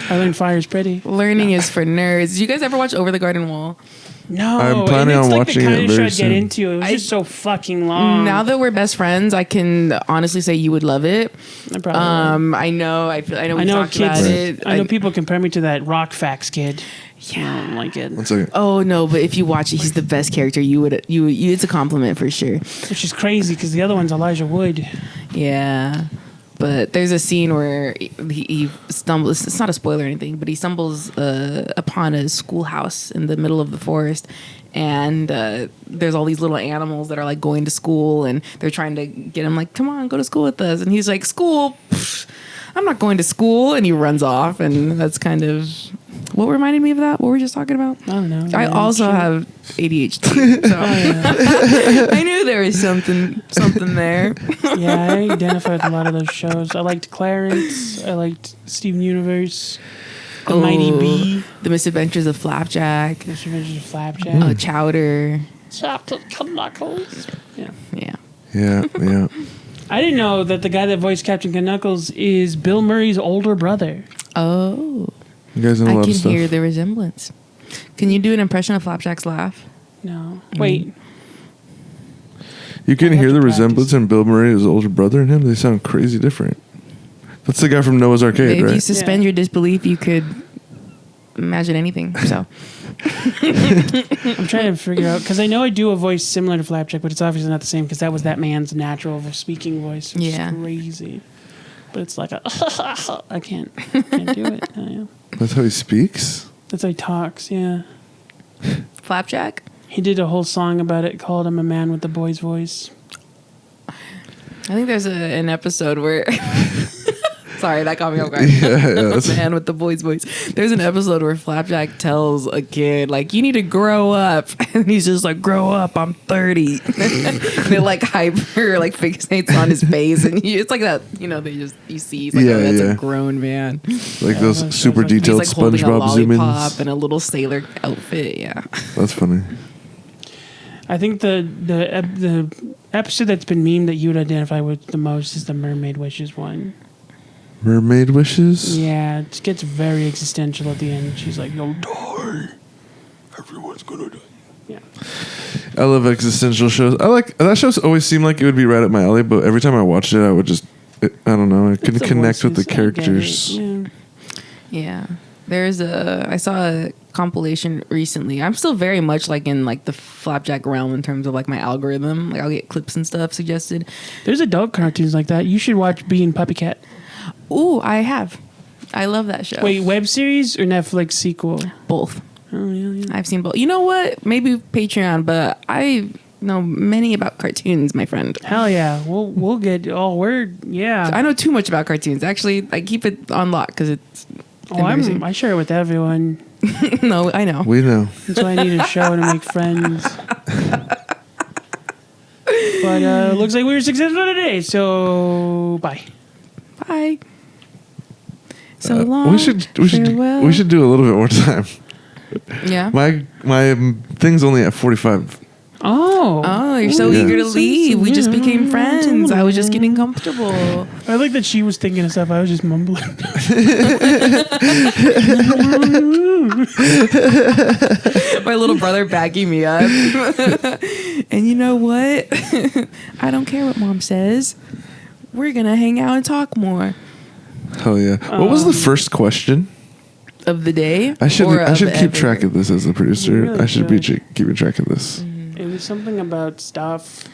I learned fire's pretty. Learning is for nerds. Did you guys ever watch Over the Garden Wall? No, I'm planning and it's on like watching the kind it of show very I'd get soon. into. It was just so fucking long. Now that we're best friends, I can honestly say you would love it. I probably would. I know. I know. We I know talked kids. about it. I know people compare me to that Rock Facts kid. Yeah. I don't like it. 1 second. Oh no! But if you watch it, he's the best character. You it's a compliment for sure. Which is crazy because the other one's Elijah Wood. Yeah. But there's a scene where he stumbles. It's not a spoiler or anything, but he stumbles upon a schoolhouse in the middle of the forest, and there's all these little animals that are like going to school, and they're trying to get him like, "Come on, go to school with us." And he's like, "School? Pfft, I'm not going to school. And he runs off. And that's kind of what reminded me of that. What were we just talking about? I don't know. I also have ADHD. So I knew there was something there. Yeah, I identify with a lot of those shows. I liked Clarence. I liked Steven Universe. The Mighty Bee. The Misadventures of Flapjack. Misadventures of Flapjack. Chowder. Chopped Knuckles. Yeah. Yeah. Yeah. I didn't know that the guy that voiced Captain Knuckles is Bill Murray's older brother. Oh. You guys know a I lot can of stuff. hear the resemblance. Can you do an impression of Flapjack's laugh? No. Wait. You can I have hear to the practice. resemblance in Bill Murray, his older brother, and him. They sound crazy different. That's the guy from Noah's Arcade, If you right? suspend your disbelief, you could imagine anything. So I'm trying to figure out, because I know I do a voice similar to Flapjack, but it's obviously not the same, because that was that man's natural speaking voice. It's crazy. But it's like I can't do it. Yeah. That's how he speaks? That's how he talks, yeah. Flapjack? He did a whole song about it called I'm a Man with the Boy's Voice. I think there's an episode where... Sorry, that got me off guard. Man with the boy's voice. There's an episode where Flapjack tells a kid, like, you need to grow up. And he's just like, grow up, I'm 30. And it like hyper like fixates on his face. And it's like that, you see, he's like, that's a grown man. Like those super like- detailed He's like holding a SpongeBob zoom-ins. lollipop and a little sailor outfit, yeah. That's funny. I think the episode that's been memed that you would identify with the most is the Mermaid Wishes one. Mermaid wishes? Yeah, it gets very existential at the end. She's like, "You'll die. Everyone's gonna die." Yeah. I love existential shows. I like that show's always seemed like it would be right up my alley, but every time I watched it, I would just I don't know. I couldn't the connect with the voices, I get it, characters. Yeah. Yeah. I saw a compilation recently. I'm still very much like in like the Flapjack realm in terms of like my algorithm. Like I'll get clips and stuff suggested. There's adult cartoons like that. You should watch Bee and Puppycat. Ooh, I have. I love that show. Wait, web series or Netflix sequel? Both. Oh, yeah. I've seen both. You know what? Maybe Patreon, but I know many about cartoons, my friend. Hell yeah. We'll get all word. Yeah. I know too much about cartoons. Actually, I keep it on lock because it's embarrassing. I share it with everyone. No, I know. We know. That's why I need a show to make friends. But looks like we were successful today, so bye. Bye. So long. We should farewell. do a little bit more time. Yeah. My thing's only at 45. Oh, you're so Yeah. eager to leave. We just became friends. I was just getting comfortable. I like that she was thinking of stuff. I was just mumbling. My little brother backing me up. And you know what? I don't care what mom says. We're going to hang out and talk more. Hell yeah. What was the first question? Of the day? I should or keep ever? track of this as a producer. You really I should be should. keeping track of this. It was something about stuff.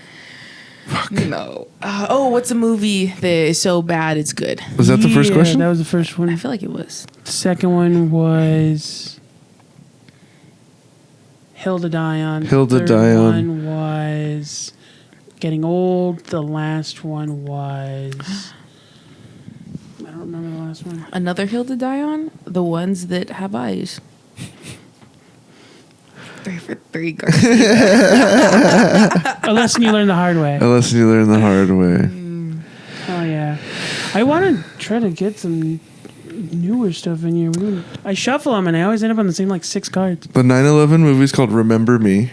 No. What's a movie that is so bad it's good? Was that the first question? That was the first one. I feel like it was. The second one was Hill to Die On. Hill to Third Die On. one was Getting Old. The last one was... I don't remember the last one. Another hill to die on? The ones that have eyes. 3 for 3 Garcia. A lesson you learn the hard way. A lesson you learn the hard way. Oh, yeah. I want to try to get some newer stuff in here. I shuffle them, and I always end up on the same, 6 cards. The 9/11 movie is called Remember Me.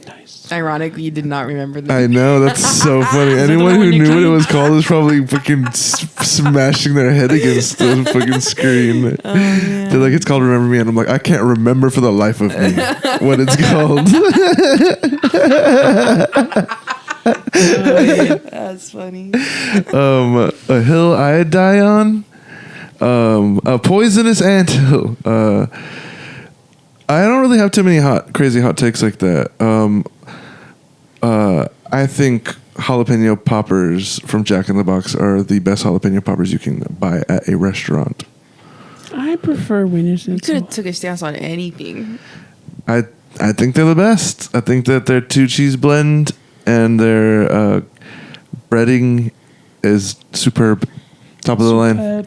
Nice. Ironic, you did not remember that. I know, that's so funny. that the Anyone one who when you knew what it came- was called is probably fucking smashing their head against the fucking screen. They're like, it's called Remember Me, and I'm like, I can't remember for the life of me what it's called. That's funny. A hill I'd die on. A poisonous anthill. I don't really have too many crazy hot takes like that. I think jalapeno poppers from Jack in the Box are the best jalapeno poppers you can buy at a restaurant. I prefer Wiener You Schnitzel. could have took a stance on anything. I think they're the best. I think that their 2-cheese blend and their breading is superb. Top of the line.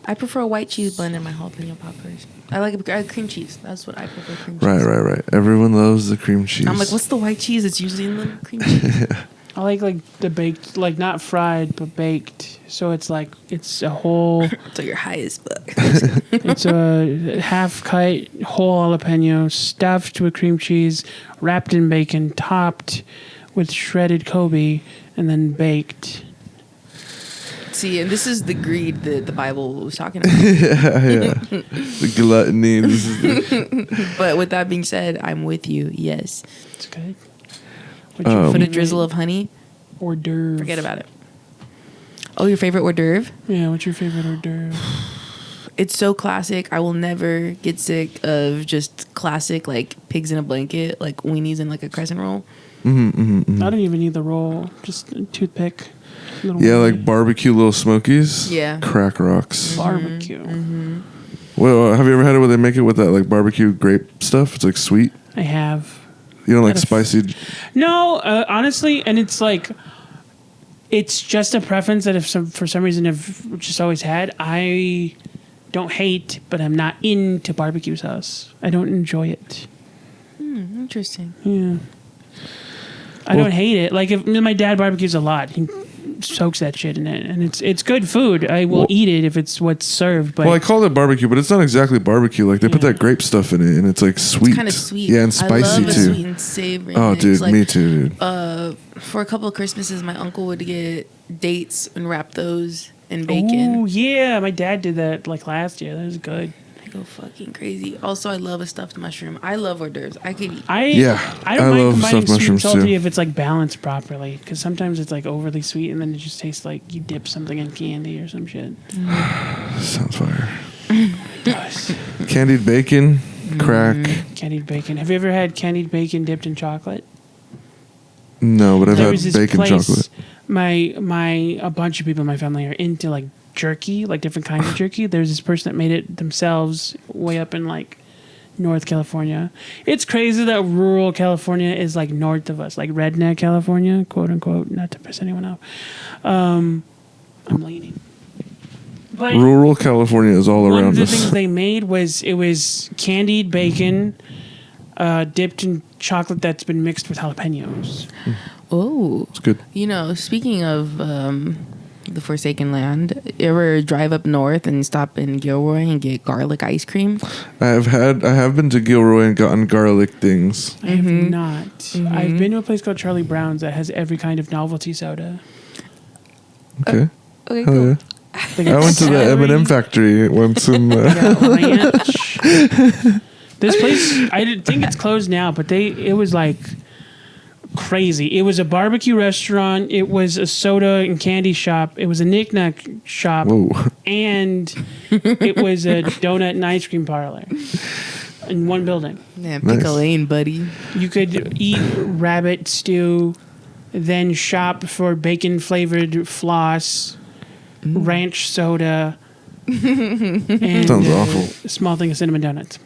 I prefer a white cheese blend in my jalapeno poppers. I like cream cheese. That's what I prefer. Cream cheese. Right. Everyone loves the cream cheese. I'm like, what's the white cheese? It's usually in the cream cheese. I like the baked, like not fried, but baked. So it's a whole. So you're high as fuck. It's a half cut whole jalapeno stuffed with cream cheese, wrapped in bacon, topped with shredded Kobe, and then baked. See, and this is the greed that the Bible was talking about. yeah. The gluttony. This is But with that being said, I'm with you. Yes. It's good. Put a drizzle of honey. Hors d'oeuvre. Forget about it. Oh, your favorite hors d'oeuvre? Yeah, what's your favorite hors d'oeuvre? It's so classic. I will never get sick of just classic, like pigs in a blanket, like weenies in like a crescent roll. I don't even need the roll. Just a toothpick. Yeah, like barbecue little smokies. Yeah. Crack rocks. Barbecue. Well, have you ever had it where they make it with that like barbecue grape stuff? It's like sweet. I have. You don't like Had a spicy? No, honestly, and it's like, it's just a preference that for some reason I've just always had. I don't hate, but I'm not into barbecue sauce. I don't enjoy it. Interesting. Yeah. I don't hate it. Like if my dad barbecues a lot, he soaks that shit in it, and it's good food. I will eat it if it's what's served. But Well, I call it barbecue, but it's not exactly barbecue. Like they put that grape stuff in it, and it's like sweet. It's kind of sweet. Yeah, and spicy I love too. a sweet and savory. Oh, mix. dude, Like, me too, dude. For a couple of Christmases, my uncle would get dates and wrap those in bacon. oh yeah, my dad did that like last year. That was good. I go fucking crazy. Also, I love a stuffed mushroom. I love hors d'oeuvres. I could eat. I I don't mind love combining stuffed sweet and mushrooms, salty too. if it's like balanced properly. Because sometimes it's like overly sweet, and then it just tastes like you dip something in candy or some shit. Sounds fire. It does. Candied bacon, crack. Candied bacon. Have you ever had candied bacon dipped in chocolate? No, but I've There had was this bacon place, chocolate. A bunch of people in my family are into like jerky, like different kinds of jerky. There's this person that made it themselves way up in like North California. It's crazy that rural California is like north of us, like redneck California, quote unquote, not to piss anyone off. I'm leaning. But Rural California is all one of around the us. things they made was candied bacon dipped in chocolate that's been mixed with jalapenos. Oh, It's good. you know, speaking of the Forsaken Land, you ever drive up north and stop in Gilroy and get garlic ice cream? I have been to Gilroy and gotten garlic things. I have not. I've been to a place called Charlie Brown's that has every kind of novelty soda. Okay. Okay, Hell cool. yeah. I went to the M&M factory once in Ranch. This place, I didn't think it's closed now, but it was like crazy. It was a barbecue restaurant. It was a soda and candy shop. It was a knick-knack shop. Whoa. And it was a donut and ice cream parlor in one building. Yeah, Nice. pick a lane, buddy. You could eat rabbit stew, then shop for bacon-flavored floss, ranch soda, and Sounds awful. a small thing of cinnamon donuts.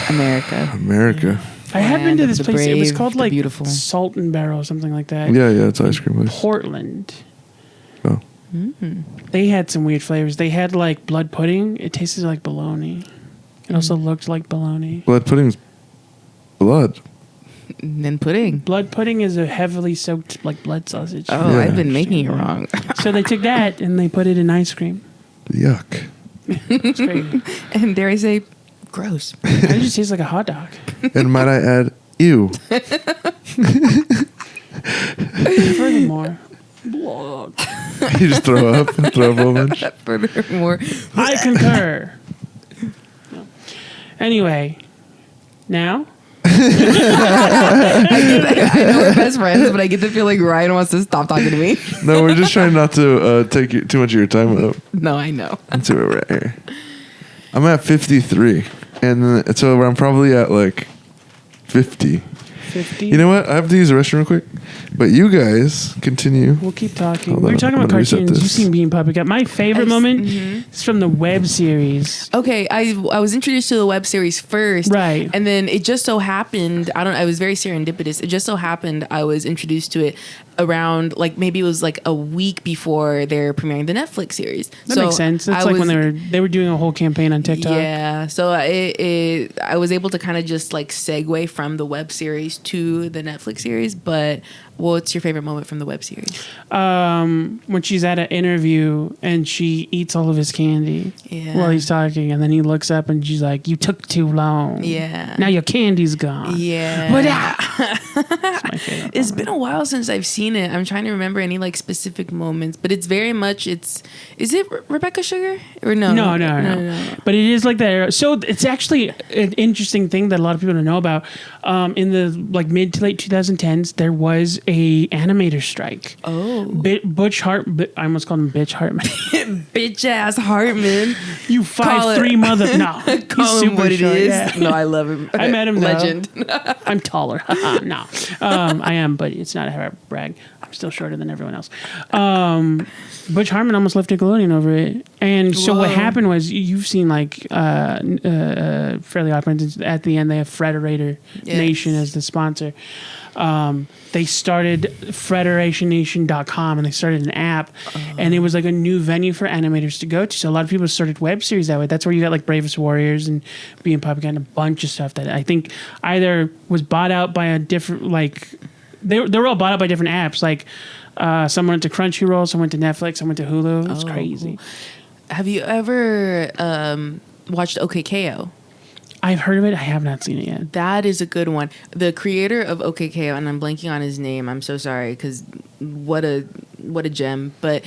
America. I have been to Land this of the place. It was brave, called the like beautiful. Salt and Barrel or something like that. Yeah, it's ice cream place. Portland. Oh. They had some weird flavors. They had like blood pudding. It tasted like bologna. It also looked like bologna. Blood pudding's blood. And then pudding. Blood pudding is a heavily soaked like blood sausage. Oh, Yeah. I've been making it wrong. So they took that and they put it in ice cream. Yuck. It's crazy. And dare I say, gross. It just tastes like a hot dog. And might I add, ew. Furthermore, blood. You just throw up a whole bunch. Furthermore, I concur. No. Anyway, now I know we're best friends, but I get the feeling Ryan wants to stop talking to me. No, we're just trying not to take too much of your time up. No, I know. Let's see where we're at here. I'm at 53. And so I'm probably at like 50. 50. You know what? I have to use the restroom real quick. But you guys continue. We'll keep talking. Hold We were on, talking I'm about gonna reset cartoons. this. You've seen Being Puppet Cat. My favorite moment is from the web series. Okay, I was introduced to the web series first, Right. And then it just so happened, I was very serendipitous. It just so happened I was introduced to it around like maybe it was like a week before they're premiering the Netflix series. That makes sense. That's like when they were doing a whole campaign on TikTok. Yeah, so I was able to kind of just like segue from the web series to the Netflix series. But what's your favorite moment from the web series? When she's at an interview and she eats all of his candy while he's talking, and then he looks up and she's like, "You took too long. Yeah. Now your candy's gone." Yeah. But that's my favorite. It's been a while since I've seen it. I'm trying to remember any like specific moments, but it's very much is it Rebecca Sugar or no? No. But it is like that. So it's actually an interesting thing that a lot of people don't know about. In the like mid to late 2010s, there was a animator strike. Oh, Butch Hart. I almost called him Bitch Hartman. bitch ass Hartman. You 5'3" mother. No, Call he's him super what it short. is. Yeah. No, I love him. I met him, though. Legend. I'm taller. No, I am, but it's not a brag. I'm still shorter than everyone else. Butch Hartman almost left Nickelodeon over it, and so what happened was you've seen like Fairly Odd Parents. At the end, they have Frederator Nation as the sponsor. They started federationnation.com and they started an app, and it was like a new venue for animators to go to. So a lot of people started web series that way. That's where you got like Bravest Warriors and Being Puppet Cat and a bunch of stuff that I think either was bought out by a different, like they were all bought out by different apps. Like some went to Crunchyroll, some went to Netflix, some went to Hulu. It was crazy. Have you ever watched OKKO? I've heard of it. I have not seen it yet. That is a good one. The creator of OKKO, and I'm blanking on his name. I'm so sorry because what a gem. But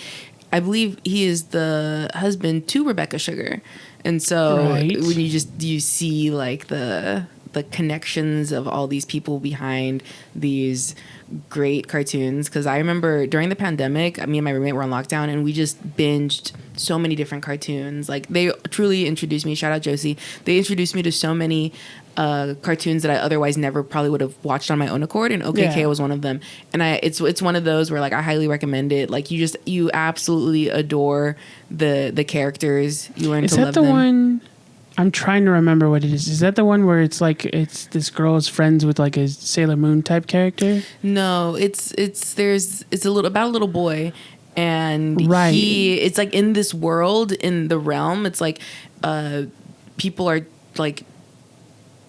I believe he is the husband to Rebecca Sugar, and so when you see like the connections of all these people behind these great cartoons. Because I remember during the pandemic, me and my roommate were on lockdown and we just binged so many different cartoons. Like they truly introduced me, shout out Josie, they introduced me to so many cartoons that I otherwise never probably would have watched on my own accord, and OKK was one of them. And it's one of those where like I highly recommend it. Like you absolutely adore the characters. You learn to love them. Is that the one? I'm trying to remember what it is. Is that the one where it's like this girl is friends with like a Sailor Moon type character? No, it's a little boy, and it's like in this world, in the realm. It's like people are like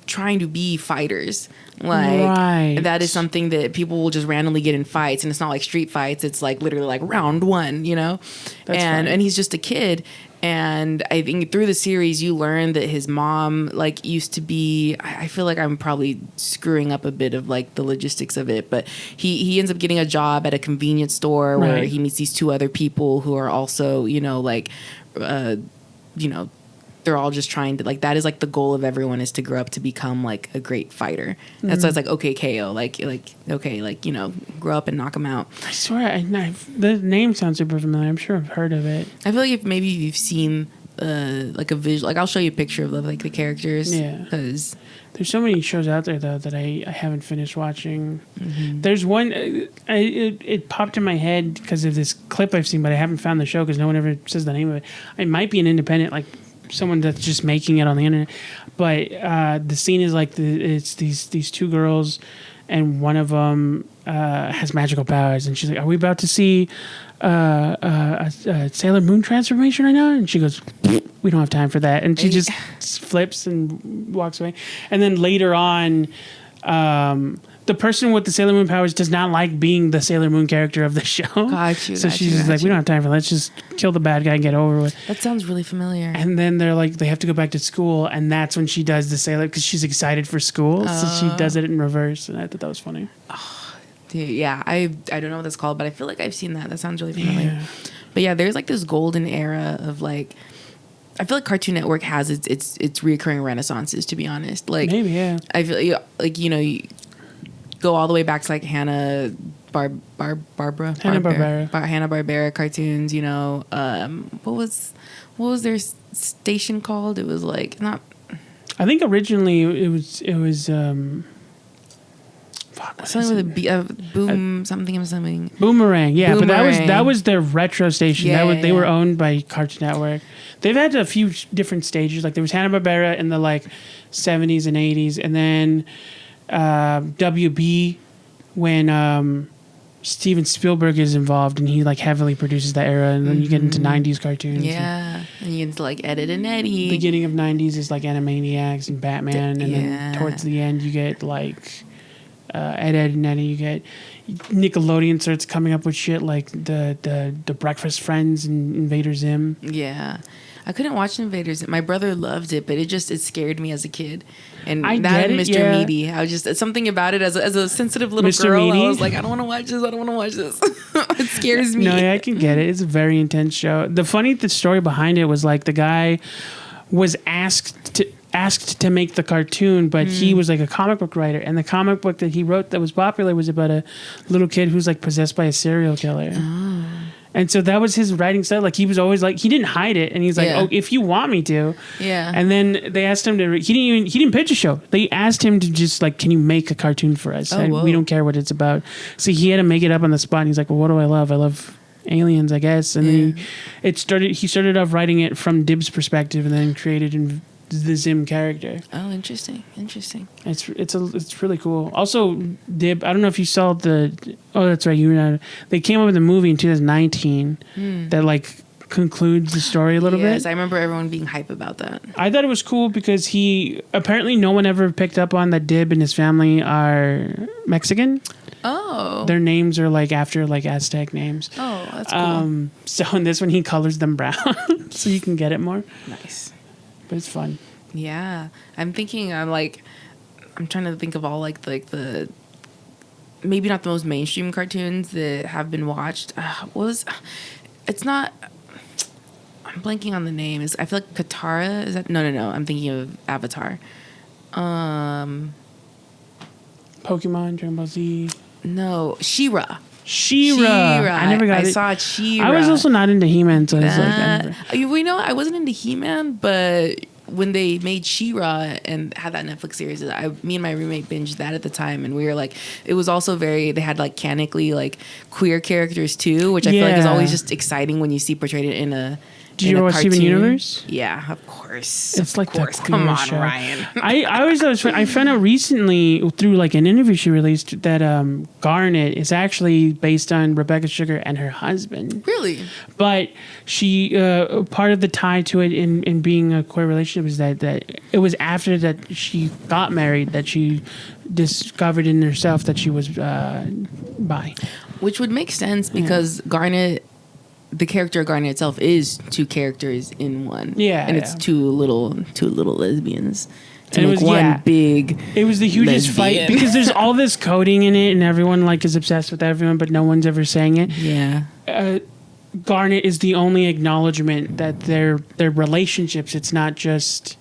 trying to be fighters. Like that is something that people will just randomly get in fights, and it's not like street fights. It's like literally like round one, you know. And he's just a kid. And I think through the series, you learn that his mom like used to be. I feel like I'm probably screwing up a bit of like the logistics of it, but he ends up getting a job at a convenience store where he meets these two other people who are also they're all just trying to like, that is like the goal of everyone, is to grow up to become like a great fighter. That's why it's like OKKO, like grow up and knock them out. I swear, the name sounds super familiar. I'm sure I've heard of it. I feel like if maybe you've seen like a visual, like I'll show you a picture of like the characters. Yeah, because there's so many shows out there though that I haven't finished watching. There's one it popped in my head because of this clip I've seen, but I haven't found the show because no one ever says the name of it. It might be an independent, like someone that's just making it on the internet, but the scene is like it's these two girls, and one of them has magical powers, and she's like, "Are we about to see a Sailor Moon transformation right now?" And she goes, "We don't have time for that," and she just flips and walks away. And then later on, the person with the Sailor Moon powers does not like being the Sailor Moon character of the show. So she's just like, "We don't have time for that. Let's just kill the bad guy and get over with." That sounds really familiar. And then they're like, they have to go back to school, and that's when she does the Sailor, because she's excited for school, so she does it in reverse, and I thought that was funny. Dude, yeah, I don't know what that's called, but I feel like I've seen that. That sounds really familiar. Yeah. But yeah, there's like this golden era of like, I feel like Cartoon Network has its reoccurring renaissances, to be honest. Like maybe, yeah. I feel like you go all the way back to like Hanna-Barbera cartoons. You know, what was their station called? It was like not. I think originally it was Something with a boom, something. Boomerang, yeah, but Boomerang. that was their retro station. They were owned by Cartoon Network. They've had a few different stages. Like there was Hanna-Barbera in the like 70s and 80s, and then WB when Steven Spielberg is involved, and he like heavily produces that era, and then you get into 90s cartoons. Yeah, and you get into like Ed, Edd and Eddy. Beginning of 90s is like Animaniacs and Batman, and then towards the end you get like Ed, Edd and Eddy. You get Nickelodeon starts coming up with shit like the Breakfast Friends and Invader Zim. Yeah. I couldn't watch Invaders. My brother loved it, but it scared me as a kid. And I that get and it, Mr. yeah. Meaty. I was just something about it as a sensitive little Mr. girl. Meaty? I was like, I don't want to watch this. I don't want to watch this. It scares me. No, yeah, I can get it. It's a very intense show. The story behind it was like the guy was asked to make the cartoon, but he was like a comic book writer, and the comic book that he wrote that was popular was about a little kid who's like possessed by a serial killer. Oh. And so that was his writing style. Like he was always like, he didn't hide it, and he's like, "Oh, if you want me to." Yeah. And then they asked him to. He didn't pitch a show. They asked him to just like, "Can you make a cartoon for us? Oh, whoa. We don't care what it's about." So he had to make it up on the spot. And he's like, "Well, what do I love? I love aliens, I guess." And then he started off writing it from Dib's perspective, and then created the Zim character. Oh, interesting. It's really cool. Also, Dib, I don't know if you saw that's right, they came up with a movie in 2019 that like concludes the story a little bit. Yes, I remember everyone being hype about that. I thought it was cool because apparently no one ever picked up on that Dib and his family are Mexican. Oh. Their names are like after like Aztec names. Oh, that's cool. So in this one he colors them brown so you can get it more. Nice. But it's fun. Yeah. I'm trying to think of all like the maybe not the most mainstream cartoons that have been watched. It's not, I'm blanking on the name. I feel like Katara, is that? No. I'm thinking of Avatar. Pokemon, Dragon Ball Z. No, She-Ra. I never got it. I saw She-Ra. I was also not into He-Man, so I was like, I wasn't into He-Man, but when they made She-Ra and had that Netflix series, me and my roommate binged that at the time, and we were like, it was also they had like canonically like queer characters too, which I feel like is always just exciting when you see portrayed in a. Did you ever watch Steven Universe? Yeah, of course. It's like that Come on, show. Ryan. I found out recently through like an interview she released that Garnet is actually based on Rebecca Sugar and her husband. Really? But she part of the tie to it in being a queer relationship is that it was after that she got married that she discovered in herself that she was bi. Which would make sense because Garnet. The character of Garnet itself is two characters in one. Yeah. And it's two little lesbians. To and make one big. It was the hugest lesbian. fight because there's all this coding in it and everyone like is obsessed with everyone, but no one's ever saying it. Yeah. Garnet is the only acknowledgement that their relationships. It's not just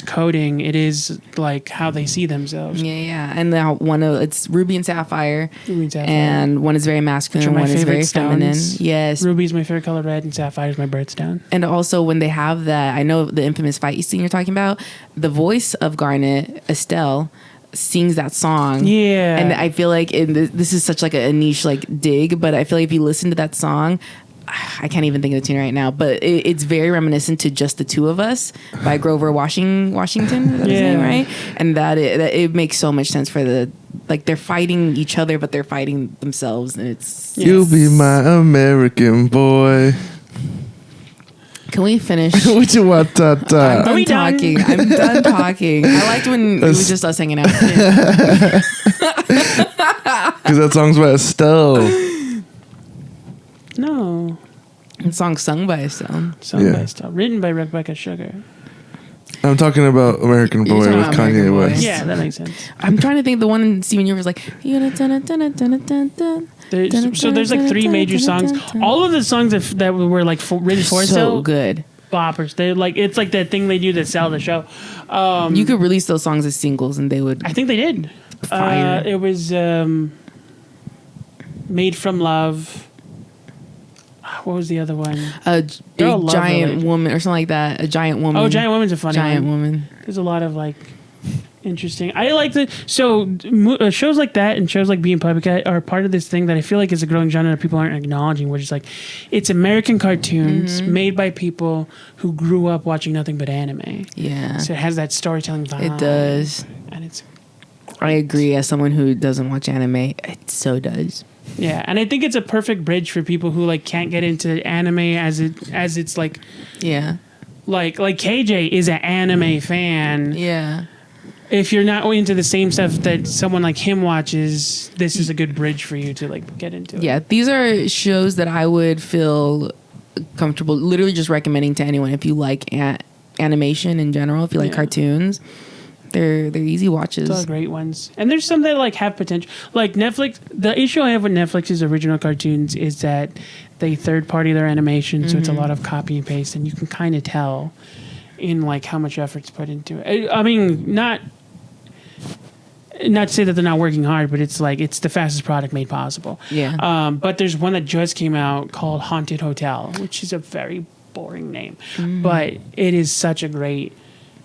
coding. It is like how they see themselves. Yeah. And now it's Ruby and Sapphire. And one is very masculine and one is very feminine. Yes. Ruby's my favorite color, red, and Sapphire's my birthstone. And also when they have that, I know the infamous fight scene you're talking about, the voice of Garnet, Estelle, sings that song. Yeah. And I feel like this is such like a niche like dig, but I feel like if you listen to that song, I can't even think of the tune right now, but it's very reminiscent to Just the Two of Us by Grover Washington. Is that his name, right? And that it makes so much sense for they're fighting each other, but they're fighting themselves. And it's... You'll be my American boy. Can we finish? What you want, I'm done talking. I'm done talking. I liked when it was just us hanging out. Because that song's by Estelle. No. The song sung by Estelle. By Estelle. Written by Rebecca Sugar. I'm talking about American Boy with Kanye West. Yeah, that makes sense. I'm trying to think the one in Steven Universe like... So there's like three major songs. All of the songs that were like written for so good boppers. They like it's like that thing they do that sell the show. You could release those songs as singles and they would. I think they did. Fire. It was Made from Love. What was the other one? A big giant woman or something like that. A giant woman. Oh, Giant Woman's a funny Giant one. Woman. There's a lot of like Interesting. I like shows like that and shows like Being Public are part of this thing that I feel like is a growing genre that people aren't acknowledging, which is like it's American cartoons made by people who grew up watching nothing but anime. Yeah. So it has that storytelling vibe. It does. And it's I agree. As someone who doesn't watch anime, it so does. yeah, and I think it's a perfect bridge for people who like can't get into anime as it's like Yeah. like KJ is an anime fan. Yeah. If you're not into the same stuff that someone like him watches, this is a good bridge for you to like get into it. Yeah, these are shows that I would feel comfortable literally just recommending to anyone if you like animation in general, if you like cartoons. They're easy watches. It's all great ones. And there's some that like have potential. Like Netflix, the issue I have with Netflix's original cartoons is that they third party their animation, so it's a lot of copy and paste, and you can kind of tell in like how much effort's put into it. I mean, not to say that they're not working hard, but it's like it's the fastest product made possible. Yeah. But there's one that just came out called Haunted Hotel, which is a very boring name, but it is such a great.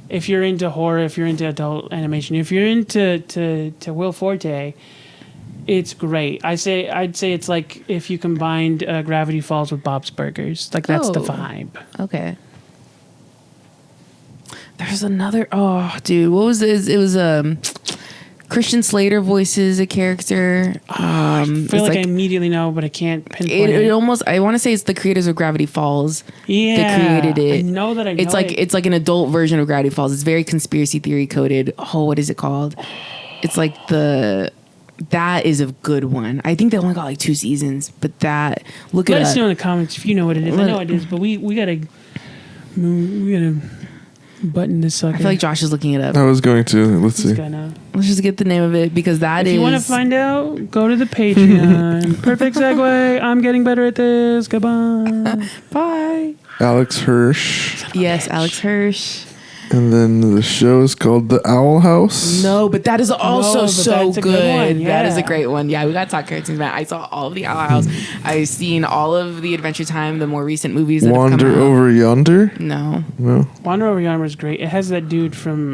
If you're into horror, if you're into adult animation, if you're into to Will Forte, it's great. I'd say it's like if you combined Gravity Falls with Bob's Burgers. Like that's the vibe. Okay. There's another. Oh, dude, what was this? It was Christian Slater voices a character. I feel like I immediately know, but I can't pinpoint it. It almost. I want to say it's the creators of Gravity Falls. Yeah, that created it. I know that. It's like an adult version of Gravity Falls. It's very conspiracy theory coded. Oh, what is it called? It's like that is a good one. I think they only got like 2 seasons, but that look Let it us up. know in the comments if you know what it is. I know it is, but we gotta button this sucker. I feel like Josh is looking it up. I was going to. Let's see. Let's just get the name of it because If you want to find out, go to the Patreon. Perfect segue. I'm getting better at this. Goodbye. Bye. Alex Hirsch. Yes, Alex Hirsch. And then the show is called The Owl House. No, but that is also but so that's a good one, yeah. That is a great one. Yeah, we got to talk cartoons, man. I saw all of the Owl House. I've seen all of the Adventure Time, the more recent movies that have Wander come out. Over Yonder. No. Wander Over Yonder is great. It has that dude from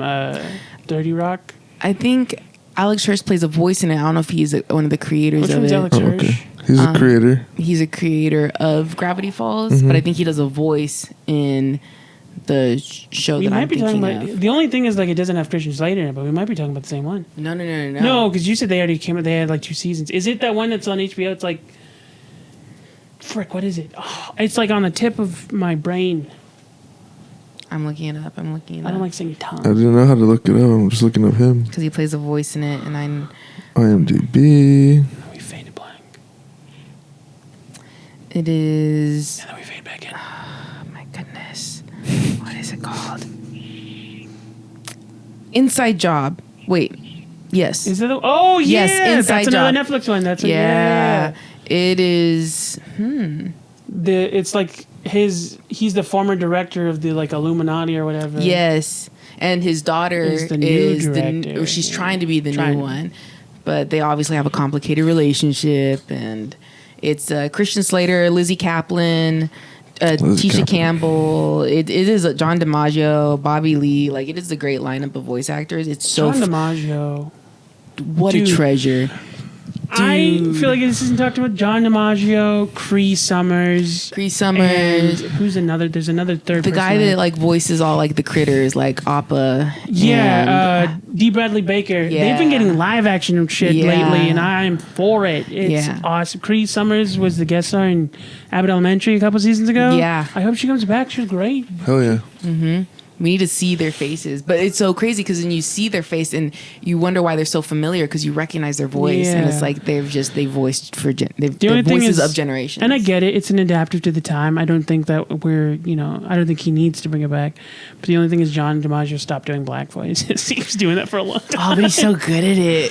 Dirty Rock. I think Alex Hirsch plays a voice in it. I don't know if he's one of the creators Which of one's it. Alex Hirsch? Okay. He's a creator. He's a creator of Gravity Falls, but I think he does a voice in the show We that might I'm be talking thinking about. of. The only thing is like it doesn't have Christian Slater in it, but we might be talking about the same one. No. No, because you said they already came. They had like 2 seasons. Is it that one that's on HBO? It's like, frick, what is it? Oh, it's like on the tip of my brain. I'm looking it up. I don't like saying tongue. I didn't know how to look it up. I'm just looking up him. because he plays a voice in it, and IMDb. We faded blank. it is. And then we fade back in. Oh my goodness, what is it called? Inside Job. Wait, yes. Is it? Oh yeah, Yes, Inside that's another Job. Netflix one. That's Yeah, it is. It's like he's the former director of the like Illuminati or whatever. Yes, and his daughter Is is the new director. or she's trying to be the Trying. new one, but they obviously have a complicated relationship, and it's Christian Slater, Lizzie Kaplan, Tisha Campbell. It is John DiMaggio, Bobby Lee. Like it is a great lineup of voice actors. It's so John DiMaggio. what Dude. a treasure. I feel like this isn't talked about. John DiMaggio, Cree Summers. And who's another? There's another third. The person guy that like voices all like the critters, like Appa. Yeah, D. Bradley Baker. Yeah. They've been getting live action shit Yeah. lately, and I'm for it. It's Yeah. awesome. Cree Summers was the guest star in Abbott Elementary a couple seasons ago. Yeah. I hope she comes back. She was great. Hell yeah. We need to see their faces, but it's so crazy because then you see their face and you wonder why they're so familiar because you recognize their voice and it's Yeah. like they voiced for they're only thing voices is- of generations. And I get it. It's an adaptive to the time. I don't think that I don't think he needs to bring it back. But the only thing is John DiMaggio stopped doing black voice. He was doing that for a long time. Oh, but he's so good at it.